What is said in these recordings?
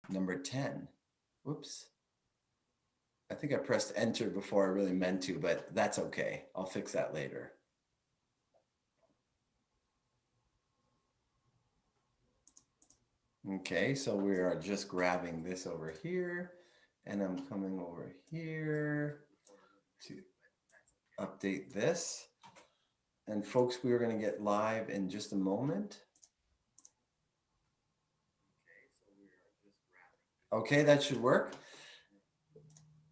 number 10. Whoops. I think I pressed enter before I really meant to, but that's okay. I'll fix that later. Okay, so we are just grabbing this over here, and I'm coming over here to update this. And folks, we are going to get live in just a moment. Okay, that should work.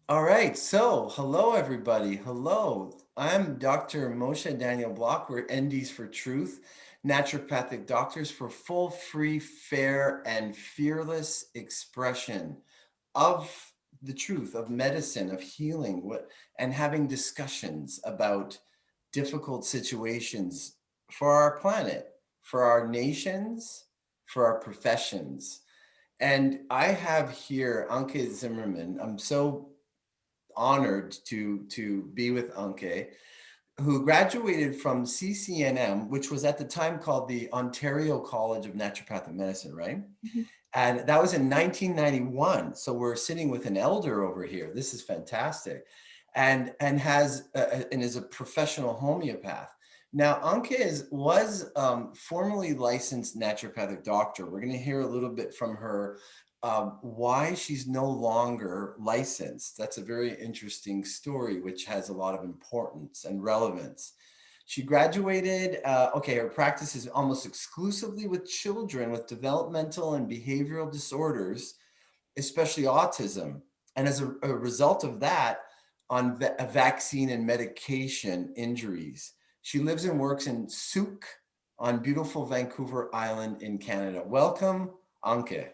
All right, so hello everybody. Hello. I'm Dr. Moshe Daniel Block. We're NDs for Truth, naturopathic doctors for full, free, fair, and fearless expression of the truth, of medicine, of healing, and having discussions about difficult situations for our planet, for our nations, for our professions. And I have here Anke Zimmermann. I'm so honored to be with Anke, who graduated from CCNM, which was at the time called the Ontario College of Naturopathic Medicine, right? Mm-hmm. And that was in 1991. So we're sitting with an elder over here. This is fantastic. And is a professional homeopath. Now, Anke was formerly licensed naturopathic doctor. We're going to hear a little bit from her why she's no longer licensed. That's a very interesting story, which has a lot of importance and relevance. She graduated, her practice is almost exclusively with children with developmental and behavioral disorders, especially autism. And as a result of that, on vaccine and medication injuries. She lives and works in Souk on beautiful Vancouver Island in Canada. Welcome, Anke.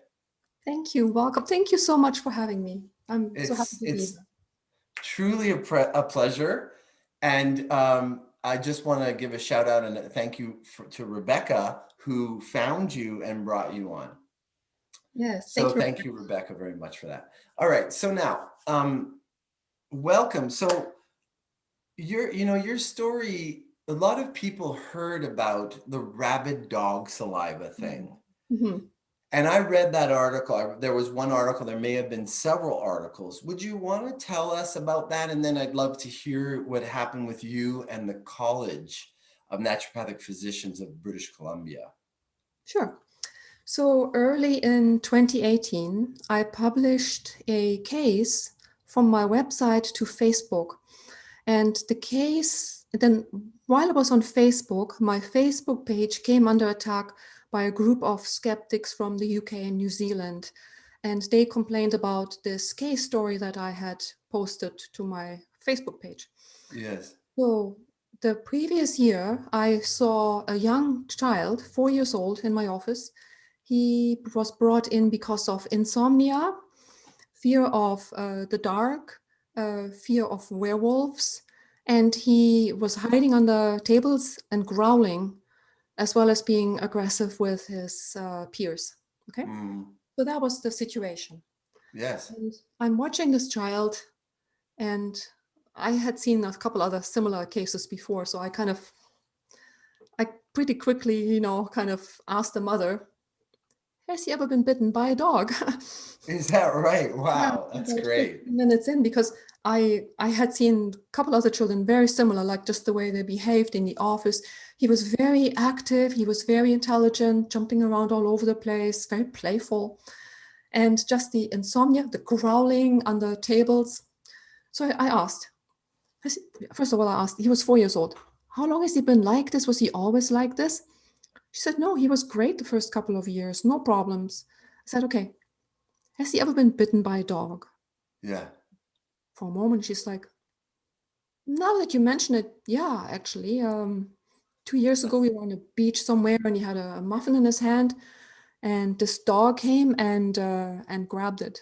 Thank you. Welcome. Thank you so much for having me. I'm so happy to be here. It's truly a pleasure. And I just want to give a shout out and thank you to Rebecca, who found you and brought you on. Yes. So thank you, Rebecca, very much for that. All right. So now, welcome. So your story, a lot of people heard about the rabid dog saliva thing. Mm-hmm. And I read that article. There was one article, there may have been several articles. Would you want to tell us about that? And then I'd love to hear what happened with you and the College of Naturopathic Physicians of British Columbia. Sure. So early in 2018, I published a case from my website to Facebook. And the case, then while I was on Facebook, my Facebook page came under attack by a group of skeptics from the UK and New Zealand. And they complained about this case story that I had posted to my Facebook page. Yes. So the previous year, I saw a young child, 4 years old, in my office. He was brought in because of insomnia, fear of the dark, fear of werewolves, and he was hiding under tables and growling, as well as being aggressive with his peers. Okay, so that was the situation. Yes. And I'm watching this child, and I had seen a couple other similar cases before, so I pretty quickly, kind of asked the mother, has he ever been bitten by a dog? Is that right? Wow, yeah, that's great. 15 minutes in, because I had seen a couple other children very similar, like just the way they behaved in the office. He was very active, he was very intelligent, jumping around all over the place, very playful. And just the insomnia, the growling under tables. So I asked, first of all, I asked, he was 4 years old. How long has he been like this? Was he always like this? She said, no, he was great the first couple of years, no problems. I said, okay, has he ever been bitten by a dog? Yeah. For a moment, she's like, now that you mention it, yeah, actually, 2 years ago, we were on a beach somewhere and he had a muffin in his hand and this dog came and grabbed it.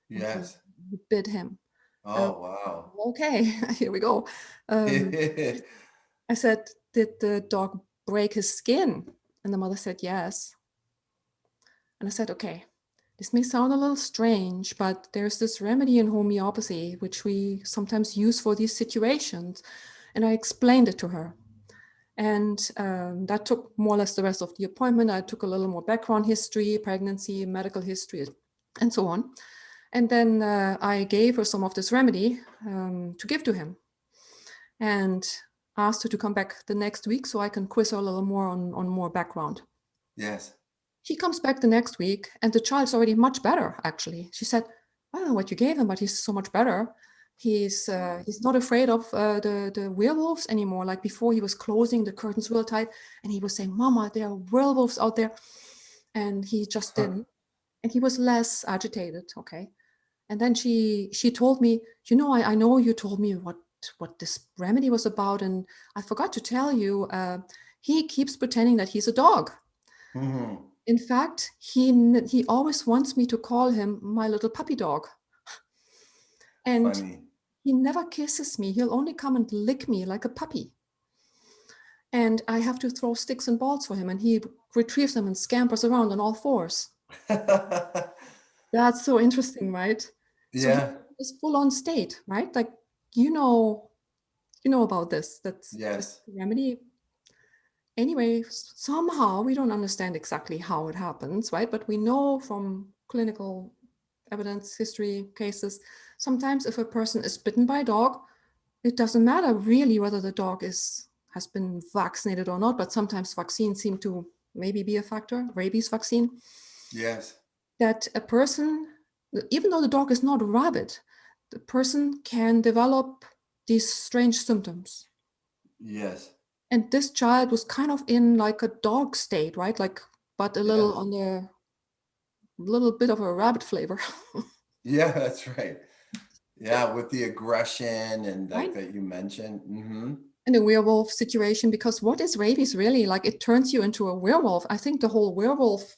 Yes. He bit him. Oh, wow. Okay, here we go. I said, did the dog break his skin? And the mother said, yes. And I said, okay, this may sound a little strange, but there's this remedy in homeopathy, which we sometimes use for these situations. And I explained it to her. And that took more or less the rest of the appointment. I took a little more background history, pregnancy, medical history, and so on. And then I gave her some of this remedy to give to him, and asked her to come back the next week so I can quiz her a little more on more background. Yes. She comes back the next week, and the child's already much better, actually. She said, I don't know what you gave him, but he's so much better. He's not afraid of the werewolves anymore. Like before, he was closing the curtains real tight, and he was saying, Mama, there are werewolves out there. And he just didn't. And he was less agitated, okay? And then she told me, I know you told me what this remedy was about, and I forgot to tell you, he keeps pretending that he's a dog. Mm-hmm. In fact, he always wants me to call him my little puppy dog. And Funny. he never kisses me. He'll only come and lick me like a puppy. And I have to throw sticks and balls for him, and he retrieves them and scampers around on all fours. That's so interesting, right? So he Yeah. is full on state, right? Like, you know, about this. That's this Yes. remedy. Anyway, somehow we don't understand exactly how it happens, right? But we know from clinical evidence, history, cases, sometimes if a person is bitten by a dog, it doesn't matter really whether the dog has been vaccinated or not, but sometimes vaccines seem to maybe be a factor, rabies vaccine, Yes. that a person, even though the dog is not rabid, the person can develop these strange symptoms. Yes. And this child was kind of in like a dog state, right? Like, but a little Yes. on the little bit of a rabbit flavor. Yeah, that's right. Yeah, with the aggression and like Right? that you mentioned. Mm-hmm. In a werewolf situation, because what is rabies really? Like, it turns you into a werewolf. I think the whole werewolf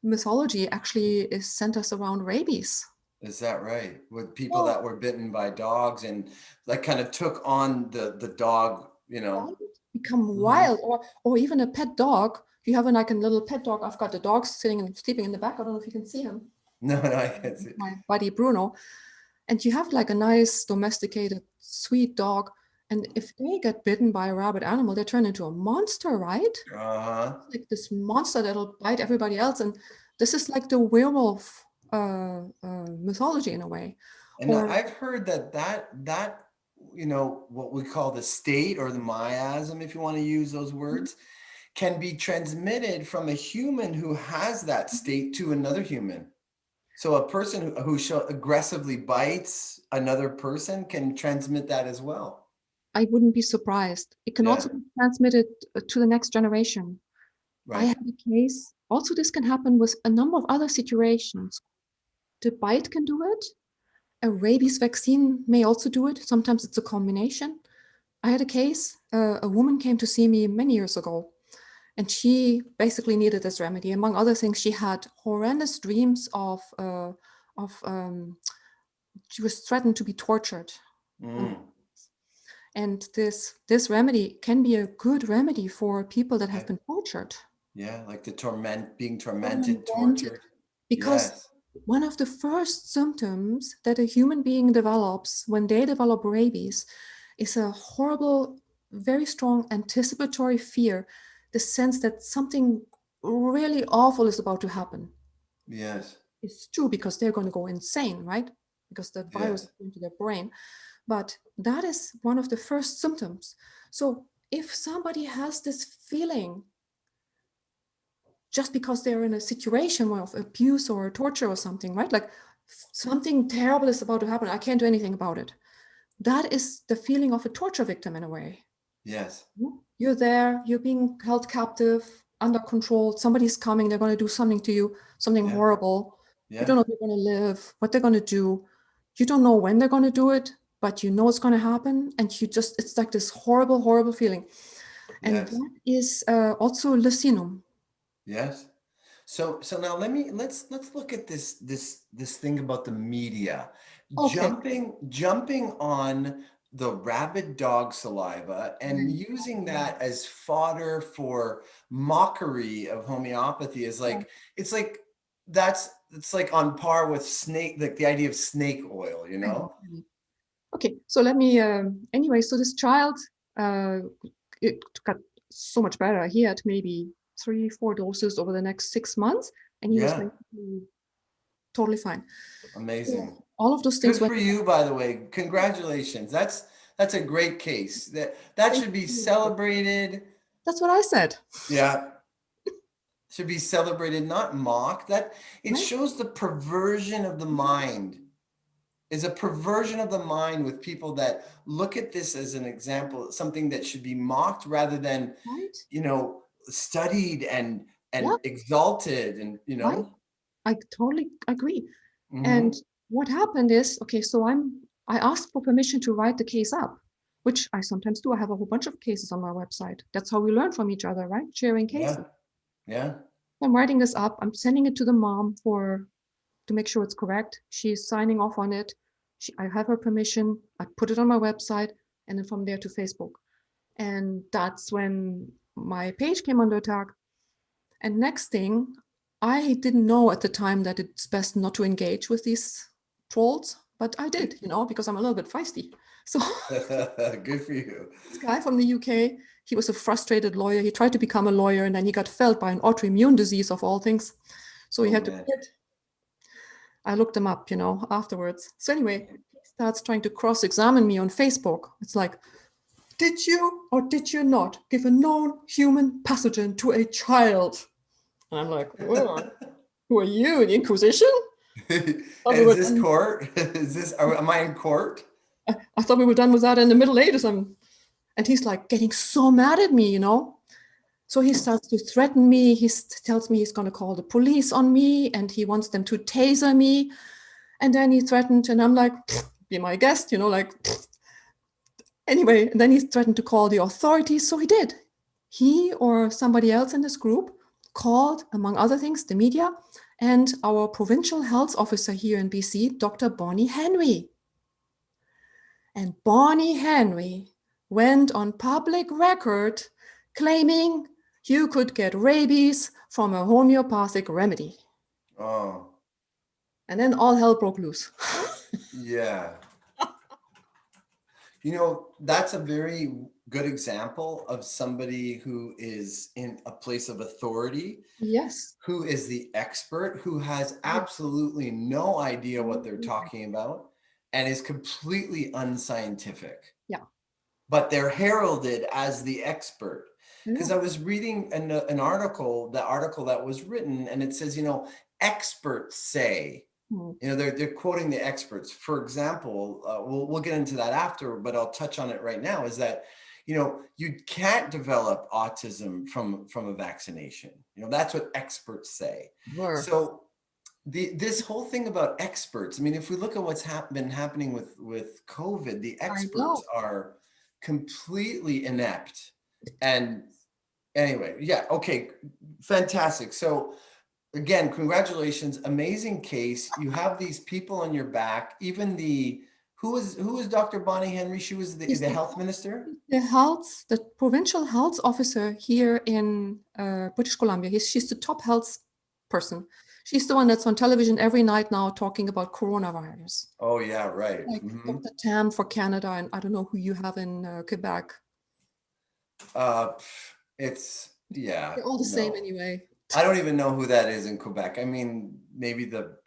mythology actually is centers around rabies. Is that right? With people Well, that were bitten by dogs and like kind of took on the dog, you right? know. Become Mm-hmm. wild, or even a pet dog. You have like a little pet dog. I've got the dog sitting and sleeping in the back. I don't know if you can see him. No, no, I can't see. My buddy Bruno. And you have like a nice domesticated sweet dog, and if they get bitten by a rabid animal, they turn into a monster, right? Uh-huh. Like this monster that'll bite everybody else. And this is like the werewolf mythology in a way. And Or I've heard that you know what we call the state or the miasm, if you want to use those words, can be transmitted from a human who has that state to another human. So a person who aggressively bites another person can transmit that as well. I wouldn't be surprised. It can Yeah, also be transmitted to the next generation. I right. had a case. Also, this can happen with a number of other situations. The bite can do it. A rabies vaccine may also do it. Sometimes it's a combination. I had a case. A woman came to see me many years ago, and she basically needed this remedy. Among other things, she had horrendous dreams of she was threatened to be tortured. Mm, And this remedy can be a good remedy for people that have okay. been tortured. Yeah, like being tormented, Tormented. tortured. Because Yes. one of the first symptoms that a human being develops when they develop rabies is a horrible, very strong anticipatory fear, the sense that something really awful is about to happen. Yes. It's true because they're going to go insane, right? Because the virus is Yes. into their brain. But that is one of the first symptoms. So if somebody has this feeling just because they're in a situation of abuse or torture or something, right? Like something terrible is about to happen. I can't do anything about it. That is the feeling of a torture victim in a way. Yes. You're there, you're being held captive, under control. Somebody's coming, they're going to do something to you, something Yeah. horrible. You Yeah. don't know if you're going to live, what they're going to do. You don't know when they're going to do it, but you know it's going to happen. And it's like this horrible, horrible feeling. And Yes. that is also lucinum. Yes. So now let's look at this thing about the media Okay. jumping on the rabid dog saliva and using that as fodder for mockery of homeopathy is Yeah. like it's like it's like on par with snake, like the idea of snake oil, you I know, know? I know. Okay, so let me, anyway, so this child, uh, it got so much better. He had maybe 3, 4 doses over the next 6 months, and he was Yeah. basically totally fine. Amazing. So all of those Good things went. for you, by the way. Congratulations. That's a great case. That should be celebrated. That's what I said. Yeah. Should be celebrated, not mocked. That it Right? shows the perversion of the mind. Is a perversion of the mind with people that look at this as an example, something that should be mocked rather than, Right? studied and Yeah, exalted and right. I totally agree. And Mhm. what happened is, okay, so I asked for permission to write the case up, which I sometimes do. I have a whole bunch of cases on my website. That's how we learn from each other, right? Sharing cases. Yeah, yeah. I'm writing this up. I'm sending it to the mom to make sure it's correct. She's signing off on it. I have her permission. I put it on my website and then from there to Facebook. And that's when my page came under attack. And next thing, I didn't know at the time that it's best not to engage with these trolls, but I did, because I'm a little bit feisty. So Good for you. this guy from the UK, he was a frustrated lawyer. He tried to become a lawyer and then he got felled by an autoimmune disease of all things. So he Oh had to man. quit. I looked him up, afterwards. So anyway, he starts trying to cross-examine me on Facebook. It's like, did you or did you not give a known human pathogen to a child? And I'm like, whoa, who are you, the Inquisition? Is this court? Am I in court? I thought we were done with that in the Middle Ages. And he's like getting so mad at me, So he starts to threaten me. He tells me he's going to call the police on me and he wants them to taser me. And then he threatened, and I'm like, be my guest, Anyway, and then he threatened to call the authorities. So he did. He or somebody else in this group called, among other things, the media and our provincial health officer here in BC, Dr. Bonnie Henry. And Bonnie Henry went on public record claiming you could get rabies from a homeopathic remedy. Oh. And then all hell broke loose. Yeah. That's a very good example of somebody who is in a place of authority, Yes. who is the expert, who has absolutely no idea what they're talking about and is completely unscientific. Yeah. But they're heralded as the expert. Because I was reading an article, the article that was written, and it says, experts say, they're quoting the experts. For example, we'll get into that after, but I'll touch on it right now, is that, you can't develop autism from a vaccination. That's what experts say. So this whole thing about experts, I mean, if we look at what's been happening with COVID, the experts are completely inept. And anyway, yeah, okay, fantastic. So again, congratulations, amazing case. You have these people on your back. Even who is Dr. Bonnie Henry? She was the health minister? The provincial health officer here in British Columbia. She's the top health person. She's the one that's on television every night now talking about coronavirus. Oh yeah, right. Like Dr. Tam for Canada, and I don't know who you have in Quebec. It's, yeah. They're all the same anyway. I don't even know who that is in Quebec. I mean, maybe the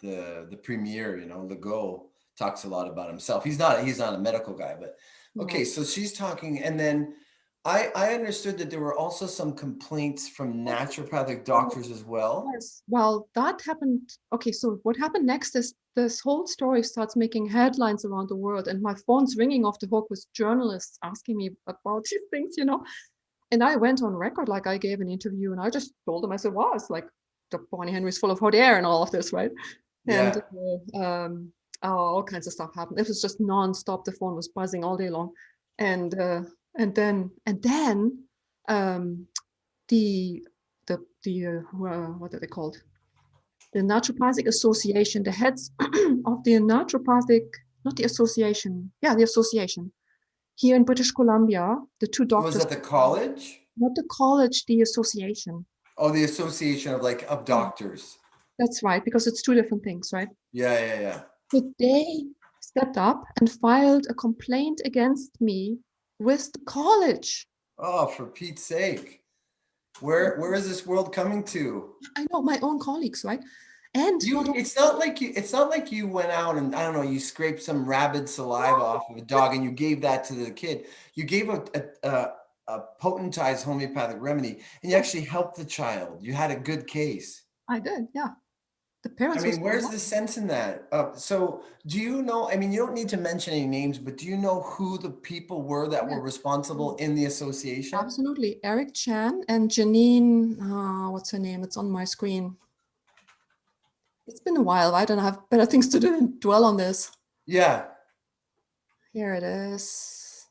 premier, Legault talks a lot about himself. He's not a medical guy, but okay. So she's talking, and then I understood that there were also some complaints from naturopathic doctors as well. Yes. Well, that happened. Okay, so what happened next is this whole story starts making headlines around the world, and my phone's ringing off the hook with journalists asking me about these things, And I went on record, like I gave an interview, and I just told them, I said, wow, it's like Dr. Bonnie Henry's full of hot air and all of this, right? Yeah. And all kinds of stuff happened. It was just nonstop. The phone was buzzing all day long, and then what are they called? The Naturopathic Association, the heads of the naturopathic, not the association, the association here in British Columbia, the two doctors. Was that the college? Not the college, the association. Oh, the association of doctors. That's right, because it's two different things, right? Yeah. But they stepped up and filed a complaint against me with the college. Oh, for Pete's sake. Where is this world coming to? I know, my own colleagues, right? And not You, only it's not like you went out and, I don't know, you scraped some rabid saliva off of a dog and you gave that to the kid. You gave a potentized homeopathic remedy and you yeah, actually helped the child. You had a good case. I did, yeah. The I parents was mean, very where's the happy. sense in that? So do you know, I mean, you don't need to mention any names, but do you know who the people were that were Yes, responsible in the association? absolutely. Eric Chan and Janine, what's her name? It's on my screen. It's been a while. I don't have better things to do than dwell on this. Yeah. Here it is.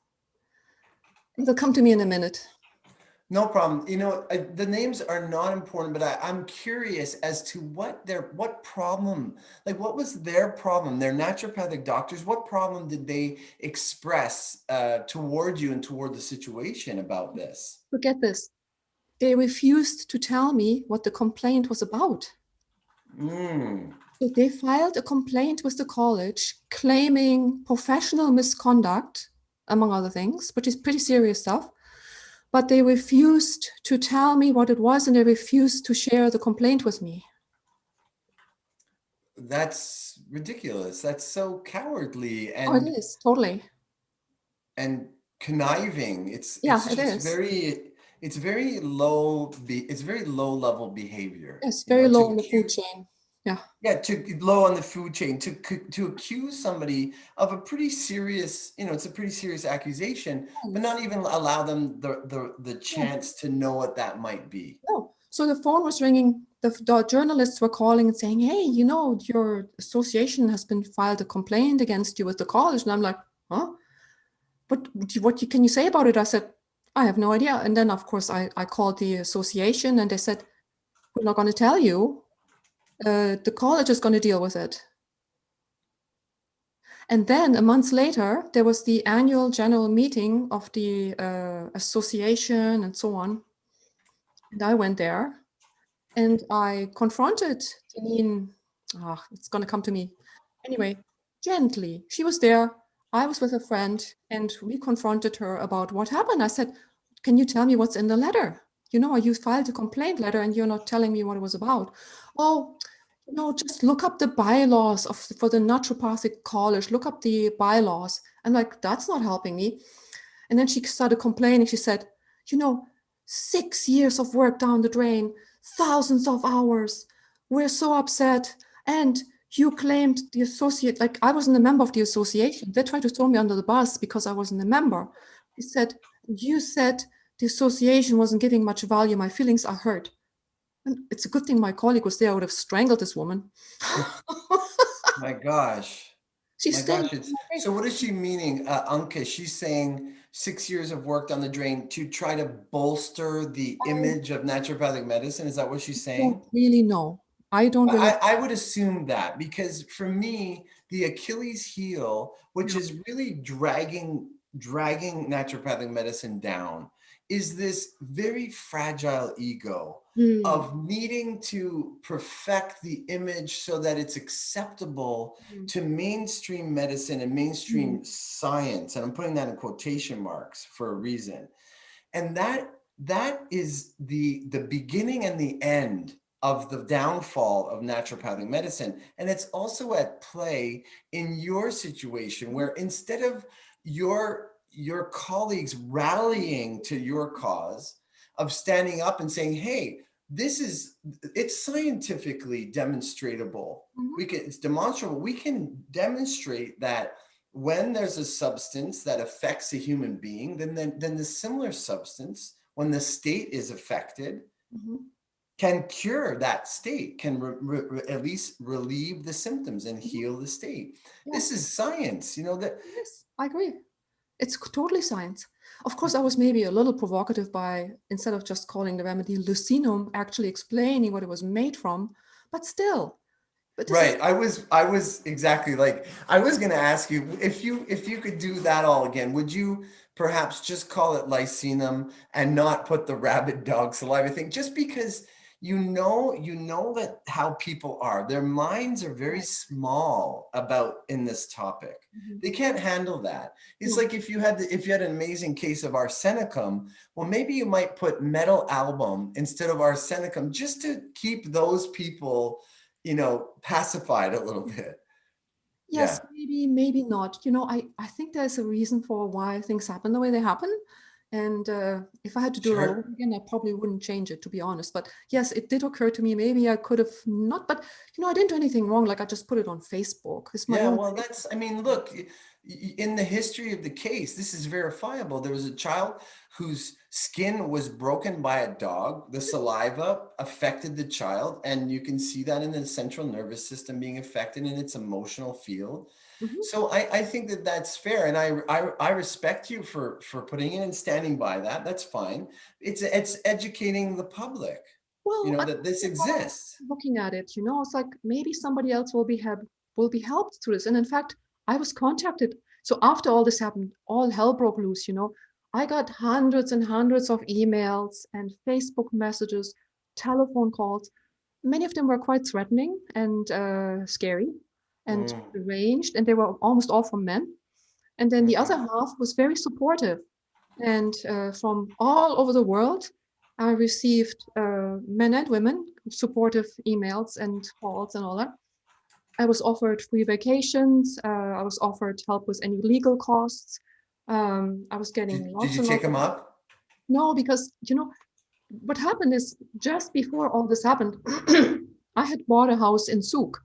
It'll come to me in a minute. No problem. You know, the names are not important, but I'm curious as to what problem, like what was their problem? Their naturopathic doctors, what problem did they express toward you and toward the situation about this? Forget this. They refused to tell me what the complaint was about. Mm, So they filed a complaint with the college claiming professional misconduct, among other things, which is pretty serious stuff. But they refused to tell me what it was and they refused to share the complaint with me. that's ridiculous. That's so cowardly Oh, it is, totally. and conniving. Yeah, it is. It's very low it's very low level behavior, Yes, you very know, to low in the food accuse. chain. Yeah. Yeah, to low on the food chain, to accuse somebody of a pretty serious, you know, it's a pretty serious accusation, but not even allow them the No, chance to know what that might be. no. So the phone was ringing. The journalists were calling and saying, "Hey, you know, your association has been filed a complaint against you with the college." And I'm like, "Huh? What can you say about it?" I said, "I have no idea." And then, of course, I called the association and they said, "We're not going to tell you. The college is going to deal with it." And then a month later, there was the annual general meeting of the association and so on. And I went there and I confronted Janine. It's going to come to me. Anyway, gently. She was there. I was with a friend and we confronted her about what happened. I said, "Can you tell me what's in the letter? You know, you filed a complaint letter and you're not telling me what it was about." "Oh, you know, just look up the bylaws for the naturopathic college. Look up the bylaws." I'm like, "That's not helping me." And then she started complaining. She said, "You know, 6 years of work down the drain, thousands of hours. We're so upset. And you claimed the associate, like I wasn't a member of the association. They tried to throw me under the bus because I wasn't a member." He said, "You said the association wasn't giving much value. My feelings are hurt." And it's a good thing my colleague was there. I would have strangled this woman. My gosh. She's My staying gosh, in it's my face. so what is she meaning, Anke? She's saying 6 years of work down the drain to try to bolster the I image of naturopathic medicine. Is that what she's saying? don't really know. I don't really. I would assume that because for me, the Achilles heel, which Yeah. is really dragging naturopathic medicine down, is this very fragile ego Hmm. of needing to perfect the image so that it's acceptable Hmm. to mainstream medicine and Hmm. mainstream science. And I'm putting that in quotation marks for a reason. And that is the beginning and the end of the downfall of naturopathic medicine. And it's also at play in your situation where instead of your colleagues rallying to your cause of standing up and saying, hey, it's scientifically demonstratable. Mhm. It's demonstrable. We can demonstrate that when there's a substance that affects a human being, then the similar substance, when the state is affected, Mhm. can cure that state, can at least relieve the symptoms and Mhm. heal the state. Yeah, This is science, you know that. yes, I agree. It's totally science. Of course, I was maybe a little provocative by, instead of just calling the remedy lucinum, actually explaining what it was made from. But still, but this is, Right. I was exactly like I was going to ask you if you could do that all again, would you perhaps just call it lycinum and not put the rabid dog saliva thing just because you know that how people are. Their minds are very right. small about in this topic. Mhm. They can't handle that. It's No. like if you had an amazing case of arsenicum, well maybe you might put metal album instead of arsenicum just to keep those people pacified a little bit. Yeah. Yes, maybe, maybe not. I think there's a reason for why things happen the way they happen. And if I had to do it all over Sure. again, I probably wouldn't change it, to be honest. But yes, it did occur to me. Maybe I could have not, but I didn't do anything wrong. Like I just put it on Facebook. It's my Yeah, own well, Facebook. I mean, look, in the history of the case, this is verifiable. There was a child whose skin was broken by a dog. The saliva affected the child, and you can see that in the central nervous system being affected in its emotional field. Mhm. So I think that that's fair, and I respect you for putting it and standing by that. That's fine. It's educating the public, Well, I that this think how I'm exists. looking at it, it's like maybe somebody else will be helped through this. And in fact, I was contacted. So after all this happened, all hell broke loose. I got hundreds and hundreds of emails and Facebook messages, telephone calls. Many of them were quite threatening and scary and Mm, deranged, and they were almost all from men. And then the other mhm. half was very supportive. And from all over the world, I received men and women supportive emails and calls and all that. I was offered free vacations. I was offered help with any legal costs. I was getting Did lots you and take lots of them up? no, because what happened is just before all this happened, I had bought a house in Zug.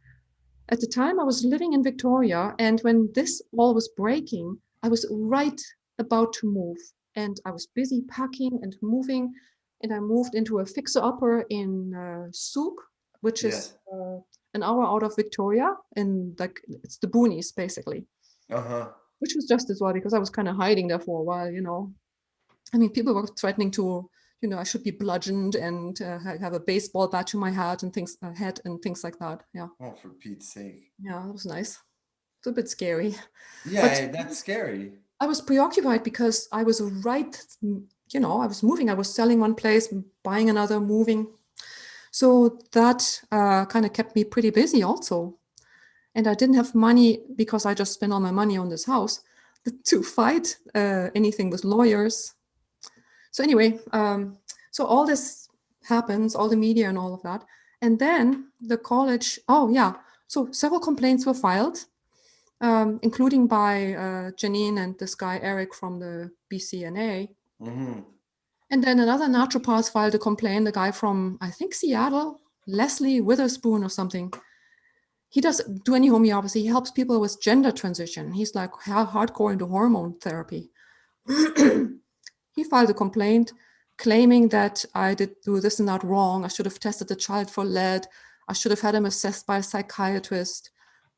At the time, I was living in Victoria, and when this wall was breaking, I was right about to move. And I was busy packing and moving, and I moved into a fixer-upper in Zug, which is Yes. an hour out of Victoria, and like it's the boonies basically, Uh-huh. which was just as well because I was kind of hiding there for a while. I mean, people were threatening to, I should be bludgeoned and have a baseball bat to my head and things like that. Yeah, Oh, for Pete's sake. yeah, that was nice. It's a bit scary. But Yeah, that's scary. I was preoccupied because I was I was moving. I was selling one place, buying another, moving. So that kind of kept me pretty busy also. And I didn't have money because I just spent all my money on this house to fight anything with lawyers. So anyway, so all this happens, all the media and all of that. And then the college, oh yeah, so several complaints were filed, including by Janine and this guy Eric from the BCNA. Mm-hmm. And then another naturopath filed a complaint, the guy from, I think, Seattle, Leslie Witherspoon or something. He doesn't do any homeopathy. He helps people with gender transition. He's like hardcore into hormone therapy. He filed a complaint claiming that I did do this and that wrong. I should have tested the child for lead. I should have had him assessed by a psychiatrist.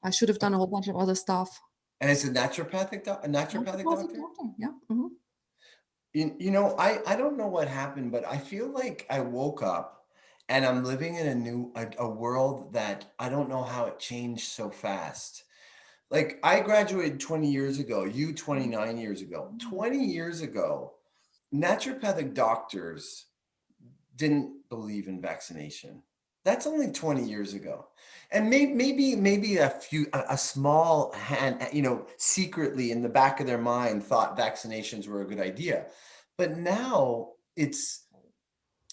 I should have done a whole bunch of other stuff. And it's a naturopathic Naturopathic doctor? doctor, yeah. Mhm. I don't know what happened, but I feel like I woke up and I'm living in a world that I don't know how it changed so fast. Like I graduated 20 years ago, you 29 years ago. Mhm. 20 years ago, naturopathic doctors didn't believe in vaccination. That's only 20 years ago. And maybe a small hand, secretly in the back of their mind thought vaccinations were a good idea. But now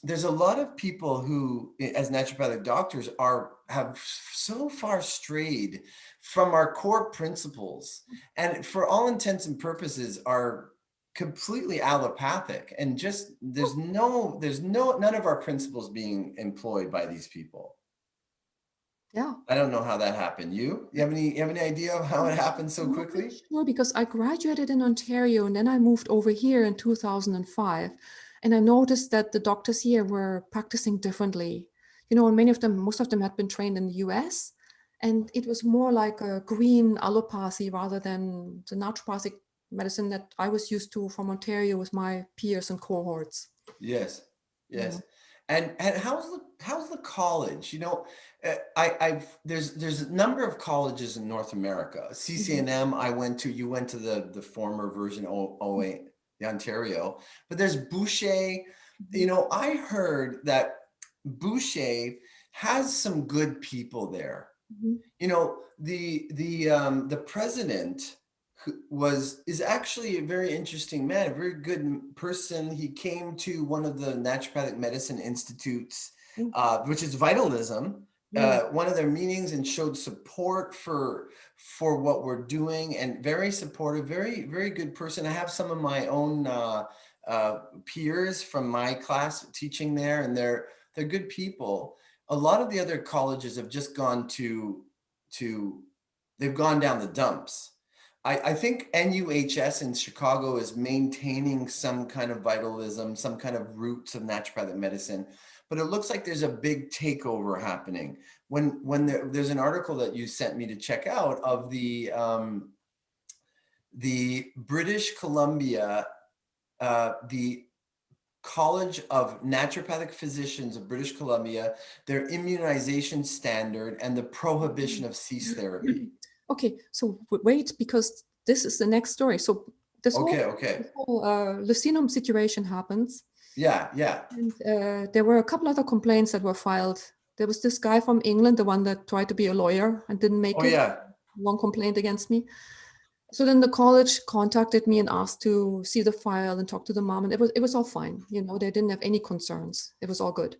there's a lot of people who, as naturopathic doctors, have so far strayed from our core principles, and for all intents and purposes, are completely allopathic, and just none of our principles being employed by these people. Yeah. I don't know how that happened. You have any idea of how it happened so I'm not really quickly? sure because I graduated in Ontario and then I moved over here in 2005. And I noticed that the doctors here were practicing differently. And most of them had been trained in the US. And it was more like a green allopathy rather than the naturopathic medicine that I was used to from Ontario with my peers and cohorts. Yes, Yeah. yes. And how's the college? I've there's a number of colleges in North America. Mhm. CCNM I went to. You went to the former version OA, the Ontario, but there's Boucher. Mhm. I heard that Boucher has some good people there. Mhm. The president is actually a very interesting man, a very good person. He came to one of the naturopathic medicine institutes, Mhm. which is Vitalism, Yeah. one of their meetings and showed support for what we're doing, and very supportive, very, very good person. I have some of my own peers from my class teaching there, and they're good people. A lot of the other colleges have just gone to they've gone down the dumps. I think NUHS in Chicago is maintaining some kind of vitalism, some kind of roots of naturopathic medicine, but it looks like there's a big takeover happening. When there's an article that you sent me to check out of the British Columbia, the College of Naturopathic Physicians of British Columbia, their immunization standard, and the prohibition of cease therapy. Okay, so wait, because this is the next story. So this whole, Okay. this whole Lucinum situation happens. Yeah. And there were a couple other complaints that were filed. There was this guy from England, the one that tried to be a lawyer and didn't make Oh, it. yeah. One complaint against me. So then the college contacted me and asked to see the file and talk to the mom, and it was all fine. You know, they didn't have any concerns. It was all good.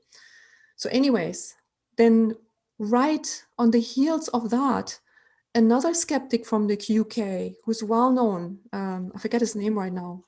So, anyways, then right on the heels of that, another skeptic from the UK who's well known, I forget his name right now.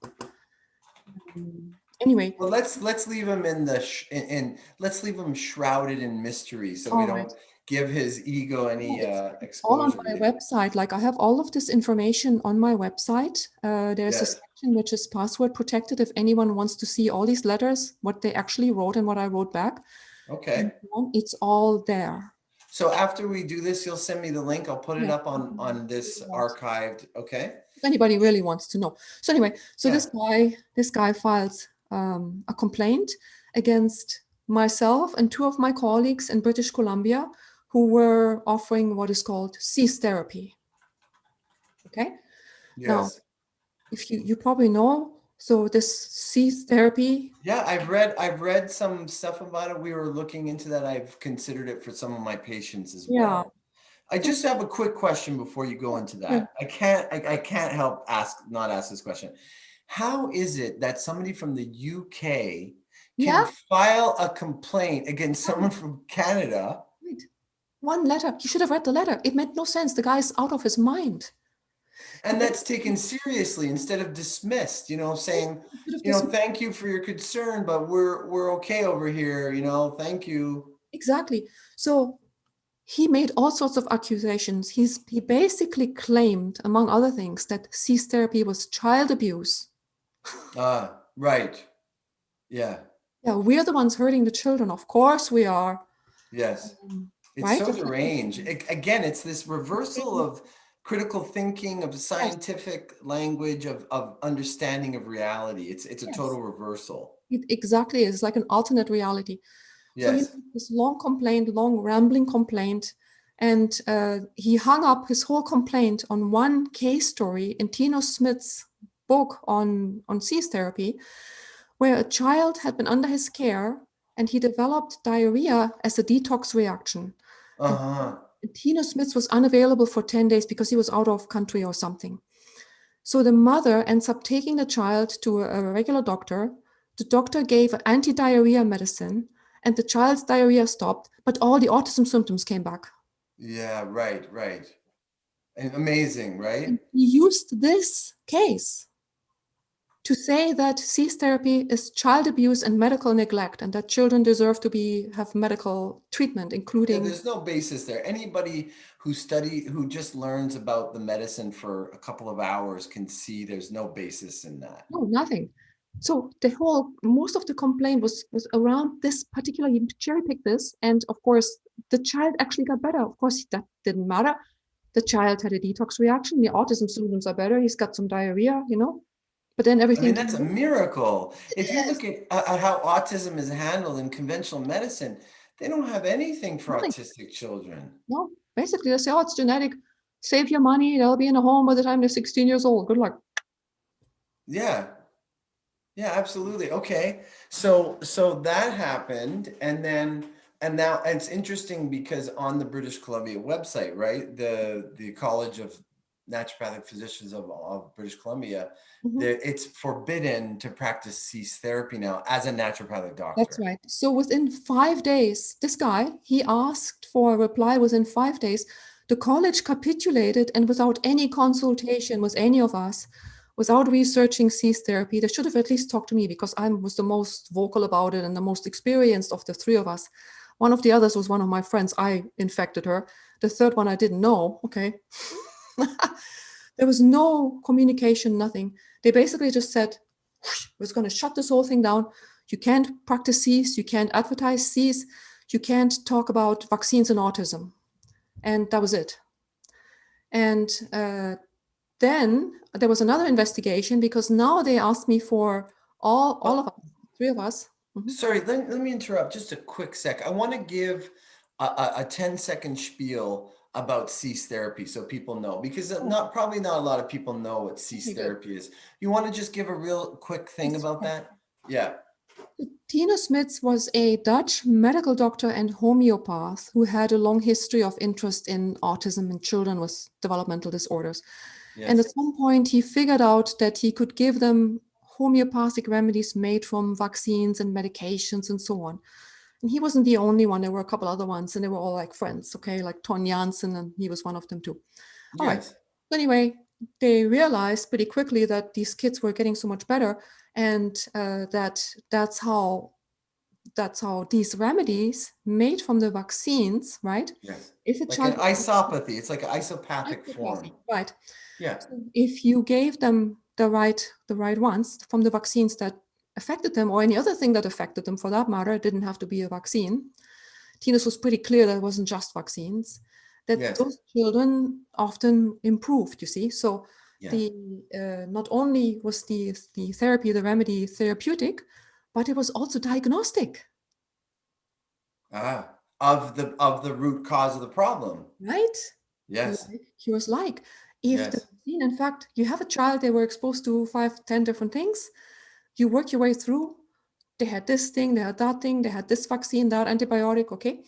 Anyway, Well, let's leave him in the let's leave him shrouded in mystery, so we all right. don't give his ego any It's all on exposure. my website. Like I have all of this information on my website. There's a Yes. section which is password protected if anyone wants to see all these letters, what they actually wrote and what I wrote back. Okay. It's all there. So after we do this, you'll send me the link. I'll put it Yeah. up on this archived. Okay. If anybody really wants to know. So anyway, so Yeah. this guy files a complaint against myself and two of my colleagues in British Columbia who were offering what is called cease therapy. Okay. Now, Yes. if you probably know, so this cease therapy. Yeah, I've read some stuff about it. We were looking into that. I've considered it for some of my patients as Yeah. well. I So just have a quick question before you go into yeah. that. I can't help not ask this question. How is it that somebody from the UK can Yeah. file a complaint against someone from Canada? Wait. One letter. You should have read the letter. It made no sense. The guy's out of his mind. And that's taken seriously instead of dismissed, saying, thank you for your concern, but we're okay over here, thank you. Exactly. So he made all sorts of accusations. He basically claimed, among other things, that cease therapy was child abuse. Right. Yeah. Yeah, we're the ones hurting the children. Of course we are. Yes. It's Right? so deranged. Again, it's this reversal of critical thinking, of Yes. scientific language, of understanding of reality. It's a Yes. total reversal. It exactly is like an alternate reality. So he Yes. made this long complaint, long rambling complaint, and he hung up his whole complaint on one case story in Tino Smith's book on cease therapy, where a child had been under his care and he developed diarrhea as a detox reaction. Uh-huh. And Tino Smith was unavailable for 10 days because he was out of country or something. So the mother ends up taking the child to a regular doctor. The doctor gave anti-diarrhea medicine and the child's diarrhea stopped, but all the autism symptoms came back. Yeah, right. And amazing, right? And he used this case to say that cease therapy is child abuse and medical neglect, and that children deserve to have medical treatment, Yeah, including. there's no basis there. Anybody who just learns about the medicine for a couple of hours can see there's no basis in that. No, nothing. So most of the complaint was around this particular, you cherry picked this, and of course the child actually got better. Of course that didn't matter. The child had a detox reaction. The autism symptoms are better. He's got some diarrhea, but then I everything mean, that's a miracle. If you look at how autism is handled in conventional medicine, they don't have anything for nothing. autistic children. No, basically they say, oh, it's genetic. Save your money. They'll be in a home by the time they're 16 years old. Good luck. Yeah. Yeah, absolutely. Okay. So that happened, and now it's interesting because on the British Columbia website, right? The College of naturopathic physicians of British Columbia, Mhm. it's forbidden to practice cease therapy now as a naturopathic That's doctor. right. So within 5 days, this guy, he asked for a reply within 5 days. The college capitulated, and without any consultation with any of us, without researching cease therapy, they should have at least talked to me because I was the most vocal about it and the most experienced of the three of us. One of the others was one of my friends. I infected her. The third one I didn't know. Okay. There was no communication, nothing. They basically just said, we're going to shut this whole thing down. You can't practice cease. You can't advertise cease. You can't talk about vaccines and autism. And that was it. And then there was another investigation because now they asked me for all of us, three of us. Mhm. Sorry, let me interrupt just a quick sec. I want to give a 10-second spiel about cease therapy so people know, because Oh, probably not a lot of people know what cease okay, good. therapy is. You want to just give a real quick thing Yes, about sure. that? Yeah. Tina Smits was a Dutch medical doctor and homeopath who had a long history of interest in autism in children with developmental disorders. And at Yes. some point, he figured out that he could give them homeopathic remedies made from vaccines and medications and so on. And he wasn't the only one. There were a couple other ones, and they were all like friends, okay, like Ton Janssen, and he was one of them too. All right. Yes. Anyway, they realized pretty quickly that these kids were getting so much better, and that's how these remedies made from the vaccines, right? Yes. If a Like an child isopathy. It's like an isopathic form. Psychopathy, right? Yeah. So if you gave them the right ones from the vaccines that affected them, or any other thing that affected them, for that matter, it didn't have to be a vaccine. Tina's was pretty clear that it wasn't just vaccines. That Yes. those children often improved. You see, so Yeah. the not only was the therapy, the remedy, therapeutic, but it was also diagnostic. Ah, of the root cause of the problem. Right? Yes. Like he was like, if the Yes. vaccine, in fact, you have a child, they were exposed to 5, 10 different things, you work your way through. They had this thing, they had that thing, they had this vaccine, that antibiotic, okay?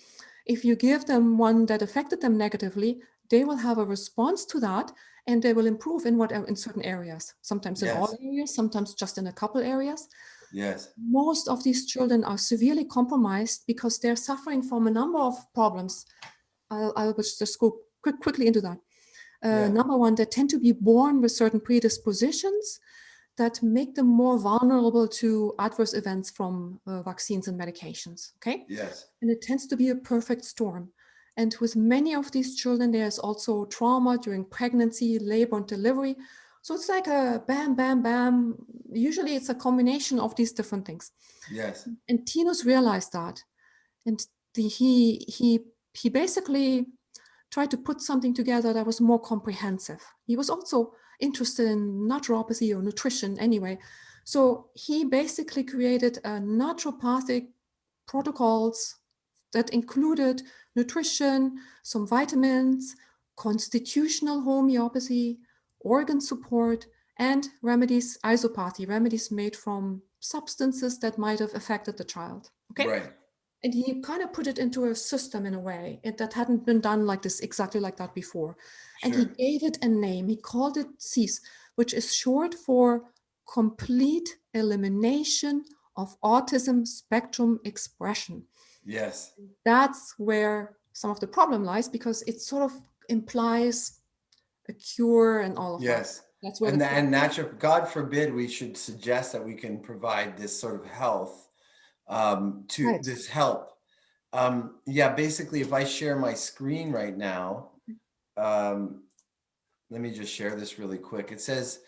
If you give them one that affected them negatively, they will have a response to that and they will improve in certain areas, sometimes in all Yes. areas, sometimes just in a couple areas. Yes. Most of these children are severely compromised because they're suffering from a number of problems. I'll just go quickly into that. Yeah. Number one, they tend to be born with certain predispositions that make them more vulnerable to adverse events from vaccines and medications. Okay. Yes. And it tends to be a perfect storm. And with many of these children, there's also trauma during pregnancy, labor, and delivery. So it's like a bam, bam, bam. Usually it's a combination of these different things. Yes. And Tinos realized that. And he basically tried to put something together that was more comprehensive. He was also interested in naturopathy or nutrition anyway. So he basically created a naturopathic protocols that included nutrition, some vitamins, constitutional homeopathy, organ support, and remedies, isopathy, remedies made from substances that might have affected the child. Okay? Right. And he kind of put it into a system in a way that hadn't been done like this, exactly like that before. And he Sure. gave it a name. He called it CEASE, which is short for Complete Elimination of Autism Spectrum Expression. Yes. That's where some of the problem lies because it sort of implies a cure and all of that. Yes. That's where the And problem. natural, God forbid we should suggest that we can provide this sort of health to Right. this help. Yeah, basically, if I share my screen right now, um, let me just share this really quick. It says,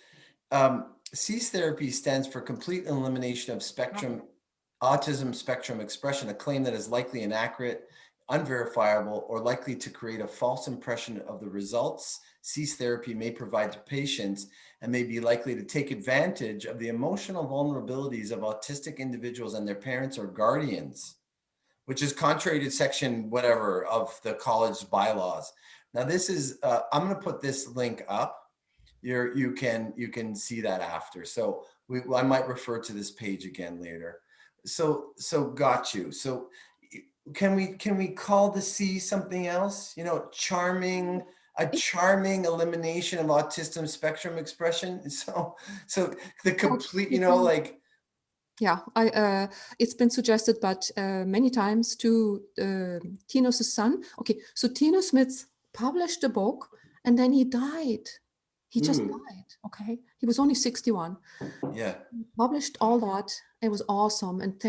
CEASE therapy stands for complete elimination of spectrum, autism spectrum expression, a claim that is likely inaccurate, unverifiable, or likely to create a false impression of the results CEASE therapy may provide to patients and may be likely to take advantage of the emotional vulnerabilities of autistic individuals and their parents or guardians, which is contrary to section whatever of the college bylaws. Now this is, I'm going to put this link up. You can see that after. So I might refer to this page again later. So got you. So can we call the C something else? Charming, a charming elimination of autism spectrum expression. So the complete, like. Yeah, it's been suggested, but many times to Tino's son. Okay, so Tino Smith published a book and then he died. He just died. Okay, he was only 61. Yeah. Published all that. It was awesome, and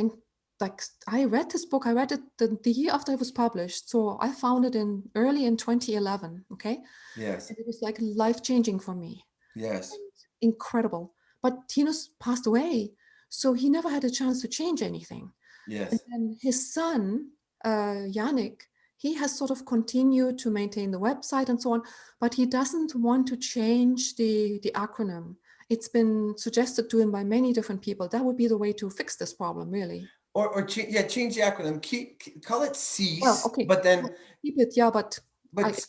I read this book. I read it the year after it was published. So I found it early in 2011. Okay, Yes. and it was like life changing for me. Yes. Incredible. But Tino's passed away, so he never had a chance to change anything. And Yes. then his son, Yannick, he has sort of continued to maintain the website and so on, but he doesn't want to change the acronym. It's been suggested to him by many different people. That would be the way to fix this problem, really. Or change the acronym. Call it cease. Well, okay. But then keep it, yeah, but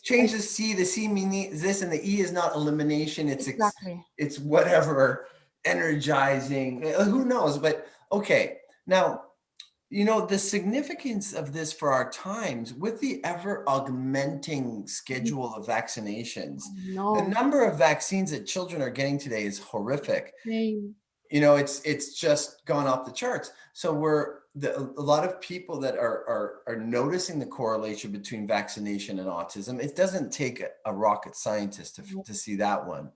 change the C. The C meaning this, and the E is not elimination. It's exactly. It's whatever, energizing. Who knows? But okay, now. The significance of this for our times, with the ever augmenting schedule of vaccinations, the number of vaccines that children are getting today is horrific. Same. It's just gone off the charts. So a lot of people that are noticing the correlation between vaccination and autism. It doesn't take a rocket scientist to see that one.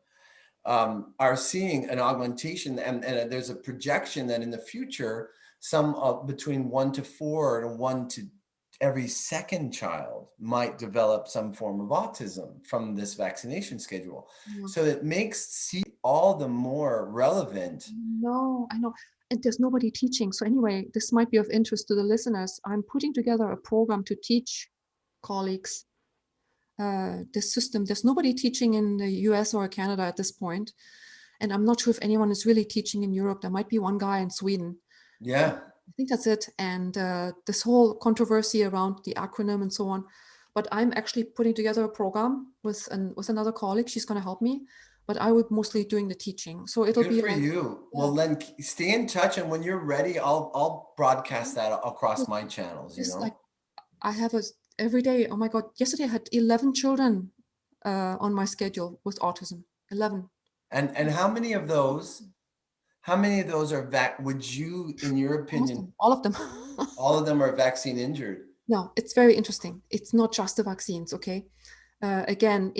Are seeing an augmentation, and there's a projection that in the future, some between 1 to 4 and 1 to every second child might develop some form of autism from this vaccination schedule. Yeah. So it makes all the more relevant. No, I know. And there's nobody teaching. So anyway, this might be of interest to the listeners. I'm putting together a program to teach colleagues this system. There's nobody teaching in the US or Canada at this point. And I'm not sure if anyone is really teaching in Europe. There might be one guy in Sweden. Yeah. I think that's it. And this whole controversy around the acronym and so on. But I'm actually putting together a program with another colleague. She's going to help me. But I would mostly doing the teaching. So it'll Good be for you. Yeah. Well, then stay in touch. And when you're ready, I'll broadcast that across my channels, Like I have every day. Oh my God. Yesterday I had 11 children on my schedule with autism. 11. And how many of those are would you, in your opinion? All of them. All of them are vaccine injured. No, it's very interesting. It's not just the vaccines, okay? Again,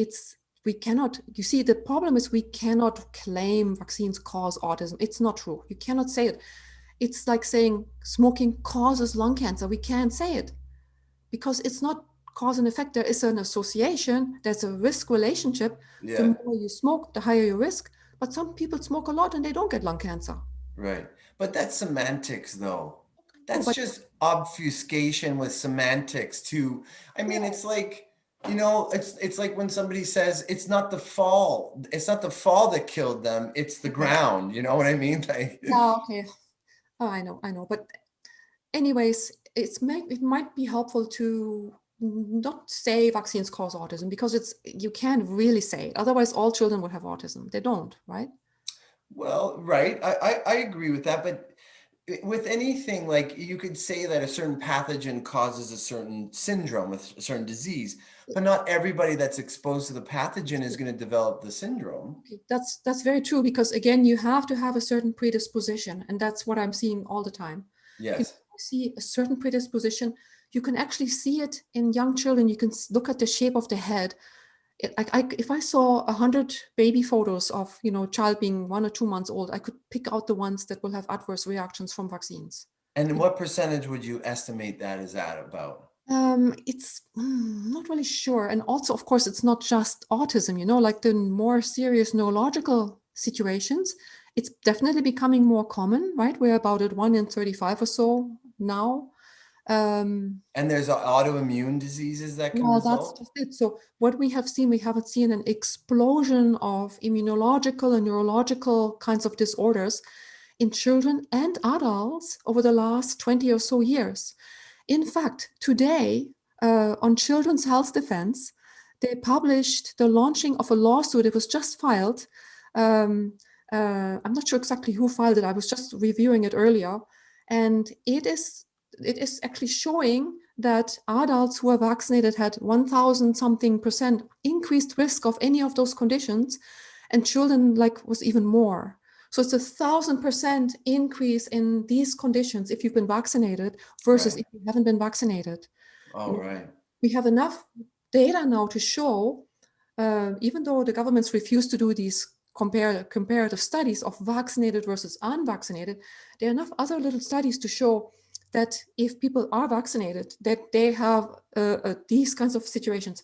we cannot, you see, the problem is we cannot claim vaccines cause autism. It's not true. You cannot say it. It's like saying smoking causes lung cancer. We can't say it because it's not cause and effect. There is an association. There's a risk relationship. Yeah. The more you smoke, the higher your risk. But some people smoke a lot and they don't get lung cancer. Right. But that's semantics, though. That's just obfuscation with semantics, too. I mean, it's like, it's like when somebody says it's not the fall that killed them, it's the ground. You know what I mean? Like, oh, okay. Oh, I know. But anyways, it might be helpful to not say vaccines cause autism because you can't really say it. Otherwise, all children would have autism. They don't, right? Well, right. I agree with that. But with anything, like you could say that a certain pathogen causes a certain syndrome with a certain disease, but not everybody that's exposed to the pathogen is going to develop the syndrome. That's very true because, again, you have to have a certain predisposition. And that's what I'm seeing all the time. Yes. If you see a certain predisposition, you can actually see it in young children. You can look at the shape of the head. If I saw 100 baby photos of, child being 1 or 2 months old, I could pick out the ones that will have adverse reactions from vaccines. And what percentage would you estimate that is at about? It's not really sure. And also, of course, it's not just autism, like the more serious neurological situations, it's definitely becoming more common, right? We're about at 1 in 35 or so now. And there's autoimmune diseases that can result? That's just it. So what we haven't seen an explosion of immunological and neurological kinds of disorders in children and adults over the last 20 or so years. In fact, today on Children's Health Defense, they published the launching of a lawsuit. It was just filed. I'm not sure exactly who filed it. I was just reviewing it earlier. And it is it is actually showing that adults who are vaccinated had 1,000 something percent increased risk of any of those conditions, and children like was even more. So it's 1,000% increase in these conditions if you've been vaccinated versus Right. if you haven't been vaccinated. All right. We have enough data now to show, even though the governments refuse to do these comparative studies of vaccinated versus unvaccinated, there are enough other little studies to show that if people are vaccinated, that they have these kinds of situations.